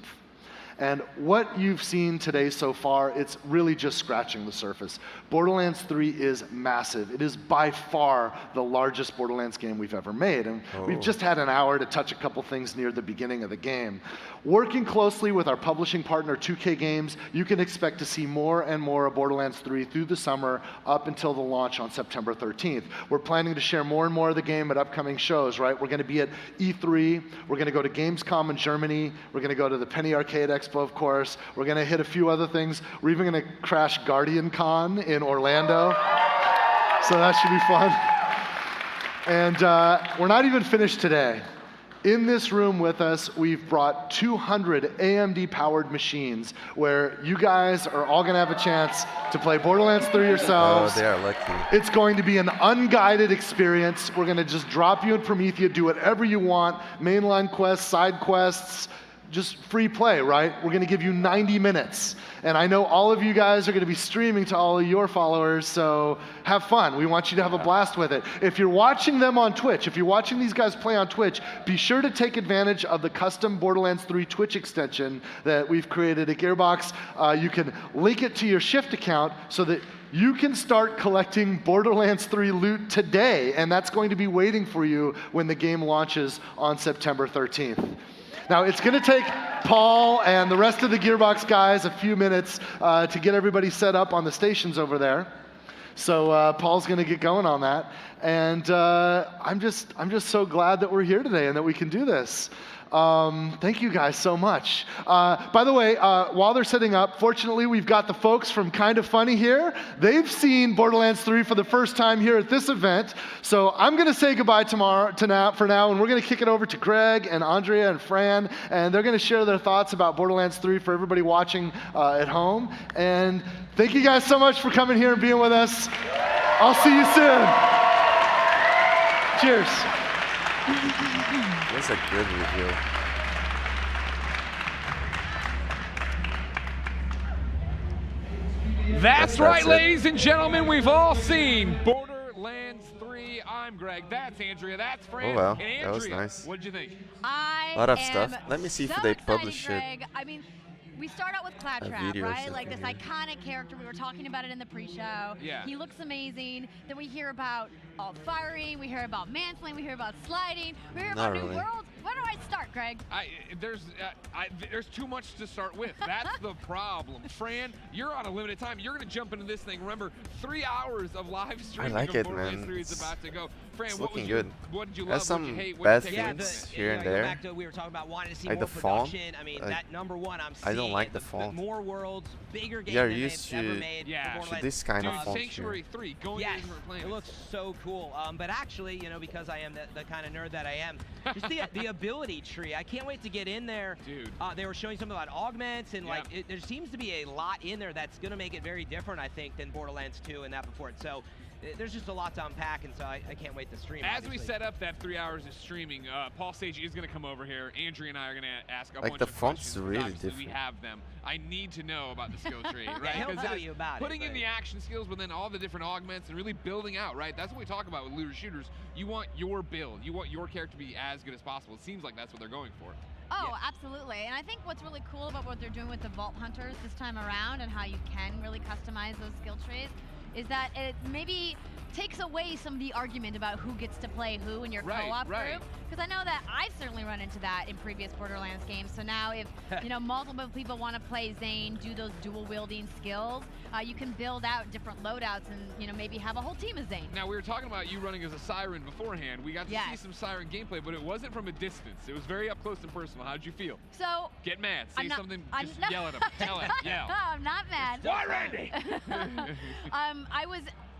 S5: And what you've seen today so far, it's really just scratching the surface. Borderlands 3 is massive. It is by far the largest Borderlands game we've ever made. And we've just had an hour to touch a couple things near the beginning of the game. Working closely with our publishing partner, 2K Games, you can expect to see more and more of Borderlands 3 through the summer up until the launch on September 13th. We're planning to share more and more of the game at upcoming shows, right? We're going to be at E3. We're going to go to Gamescom in Germany. We're going to go to the Penny Arcade Expo, of course. We're going to hit a few other things. We're even going to crash Guardian Con in Orlando. So that should be fun. And we're not even finished today. In this room with us, we've brought 200 AMD-powered machines where you guys are all going to have a chance to play Borderlands 3 yourselves.
S1: Oh, they are lucky.
S5: It's going to be an unguided experience. We're going to just drop you in Promethea, do whatever you want, mainline quests, side quests, just free play, right? We're going to give you 90 minutes. And I know all of you guys are going to be streaming to all of your followers, so have fun. We want you to have a blast with it. If you're watching them on Twitch, if you're watching these guys play on Twitch, be sure to take advantage of the custom Borderlands 3 Twitch extension that we've created at Gearbox. You can link it to your Shift account so that you can start collecting Borderlands 3 loot today, and that's going to be waiting for you when the game launches on September 13th. Now, it's going to take Paul and the rest of the Gearbox guys a few minutes to get everybody set up on the stations over there. So Paul's going to get going on that. And I'm just so glad that we're here today and that we can do this. Thank you guys so much. By the way, while they're setting up, fortunately, we've got the folks from Kind of Funny here. They've seen Borderlands 3 for the first time here at this event. So I'm going to say goodbye for now, and we're going to kick it over to Greg and Andrea and Fran, and they're going to share their thoughts about Borderlands 3 for everybody watching at home. And thank you guys so much for coming here and being with us. I'll see you soon. Cheers.
S1: That's a good review.
S2: That's right, ladies and gentlemen. We've all seen Borderlands 3. I'm Greg. That's Andrea. That's Fran.
S1: Oh, wow.
S2: And Andrea,
S1: That was nice.
S2: What did you think?
S1: A lot of stuff. Let me see if they publish it.
S3: Greg. I mean, we start out with Claptrap, right? Like this iconic character. We were talking about it in the pre-show.
S2: Yeah.
S3: He looks amazing. Then we hear about all the firing. We hear about mansplaining. We hear about sliding. We hear about new worlds. Where do I start, Greg?
S2: There's too much to start with. That's the problem. Fran, you're on a limited time. You're going to jump into this thing. Remember, 3 hours of live streaming
S1: like
S2: of
S1: it,
S2: Borderlands
S1: man.
S2: 3 is about to go. Fran,
S1: It's
S2: what was
S1: looking
S2: your,
S1: good.
S2: what did you
S1: Has
S2: love? What did
S1: some
S2: you hate?
S1: bad
S2: What did you take
S1: things
S2: away?
S1: here and
S4: Go
S1: there.
S4: back to we were talking about wanting to see
S1: Like
S4: more
S1: the phone.
S4: production. I mean,
S1: Like,
S4: that number one, I'm seeing
S1: I don't like
S4: it.
S1: the phone.
S4: More worlds, bigger games
S1: You're
S4: than
S1: used
S4: they've ever
S1: to
S4: made.
S1: to this kind of font
S2: Sanctuary
S1: here.
S2: 3, going
S4: Yes,
S2: in and playing
S4: it looks so cool. But actually, you know, because I am the kind of nerd that I am, just the ability tree. I can't wait to get in there.
S2: Dude.
S4: They were showing something about augments, and like there seems to be a lot in there that's going to make it very different, I think, than Borderlands 2 and that before it. So there's just a lot to unpack, and so I can't wait to stream.
S2: As
S4: obviously.
S2: we set up that 3 hours of streaming, Paul Sage is going to come over here. Andrea and I are going to ask a
S1: Like
S2: bunch
S1: the
S2: of
S1: font's
S2: questions.
S1: really
S2: Obviously, we
S1: different.
S2: have them. I need to know about the skill tree, right?
S4: he'll
S2: 'Cause
S4: tell
S2: it's
S4: you about
S2: putting
S4: it,
S2: in
S4: but-
S2: the action skills, but then all the different augments and really building out, right? That's what we talk about with looter shooters. You want your build. You want your character to be as good as possible. It seems like that's what they're going for.
S3: Oh, absolutely. And I think what's really cool about what they're doing with the Vault Hunters this time around and how you can really customize those skill trees is that it maybe takes away some of the argument about who gets to play who in your co-op group. Because I know that I've certainly run into that in previous Borderlands games. So now if multiple people want to play Zane, do those dual wielding skills, you can build out different loadouts and maybe have a whole team of Zane.
S2: Now we were talking about you running as a Siren beforehand. We got to see some Siren gameplay, but it wasn't from a distance. It was very up close and personal. How did you feel?
S3: So
S2: get mad. Say something. Just
S3: not,
S2: yell at him. Tell him. Yell.
S3: No, I'm not mad.
S2: Why, Randy?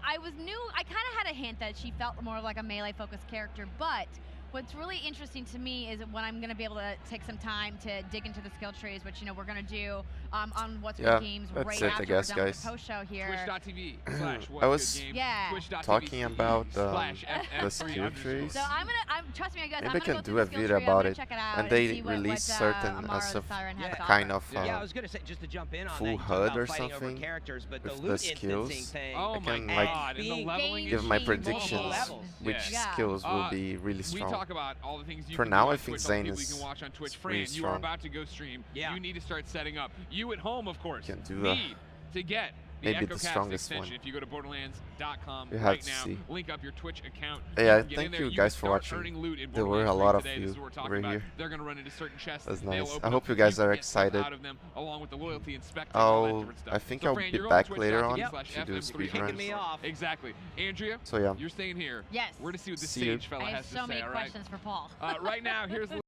S3: I was new. I kind of had a hint that she felt more like a melee-focused character, but what's really interesting to me is when I'm going to be able to take some time to dig into the skill trees, which we're going to do on What's Good Games right after we're done with the post show here.
S2: Twitch.tv/What's
S1: I was
S2: Good Games.
S1: talking about the skill trees.
S3: So trust me, guys.
S1: Maybe
S3: I'm
S1: I can
S3: go
S1: do a
S3: through the
S1: video
S3: skill tree.
S1: about it.
S3: Check it out
S1: And they
S3: see
S1: release certain
S3: Amara the
S1: as
S3: Siren has to
S1: kind
S3: offer.
S1: of
S4: I was gonna say just to jump in on
S1: full
S4: that, you talk
S1: HUD
S4: about
S1: or
S4: fighting over
S1: something
S4: characters, but the
S1: with
S4: loot
S1: the skills.
S4: instancing thing.
S2: Oh
S1: I
S2: my
S1: can
S2: God! And the leveling
S1: give my
S2: is
S1: predictions
S4: levels.
S1: which skills will be really strong.
S2: We talk about all the things you
S1: For
S2: can
S1: now,
S2: do on
S1: I think
S2: Twitch, all the
S1: Zane
S2: people
S1: is
S2: you can watch on Twitch.
S1: really
S2: Fran, you are
S1: strong.
S2: about to go stream. You need to start setting up. You at home, of course,
S1: Can do
S2: need to get the
S1: maybe the
S2: EchoCast
S1: strongest
S2: extension.
S1: one.
S2: If you go to Borderlands.com
S1: You have
S2: right
S1: to
S2: now,
S1: see.
S2: link up your Twitch account.
S1: Yeah,
S2: you can get in
S1: thank
S2: there,
S1: you
S2: can
S1: guys for
S2: start
S1: watching.
S2: earning loot in
S1: There were a
S2: Borderlands
S1: lot
S2: 3
S1: of
S2: today. This is
S1: you
S2: what we're talking
S1: over
S2: about.
S1: here.
S2: They're going to run into certain chests.
S1: That's
S2: They'll
S1: nice.
S2: open
S1: I
S2: up.
S1: hope you guys
S2: can
S1: are
S2: get stuff
S1: excited.
S2: out of them, along with the loyalty inspector and all that different stuff.
S1: I think
S2: So
S1: I'll
S2: Fran,
S1: be
S2: you're
S1: back
S2: going
S1: later on
S2: Twitch.tv/FM3.
S1: to do speed
S4: Kicking
S1: runs.
S4: me off.
S2: Exactly. Andrea,
S1: So yeah.
S2: you're staying here.
S3: Yes.
S2: We're to see what this
S1: See you.
S2: Sage fella
S3: I have
S2: has to
S3: so
S2: say,
S3: many
S2: all right?
S3: questions for Paul.
S2: Right now, here's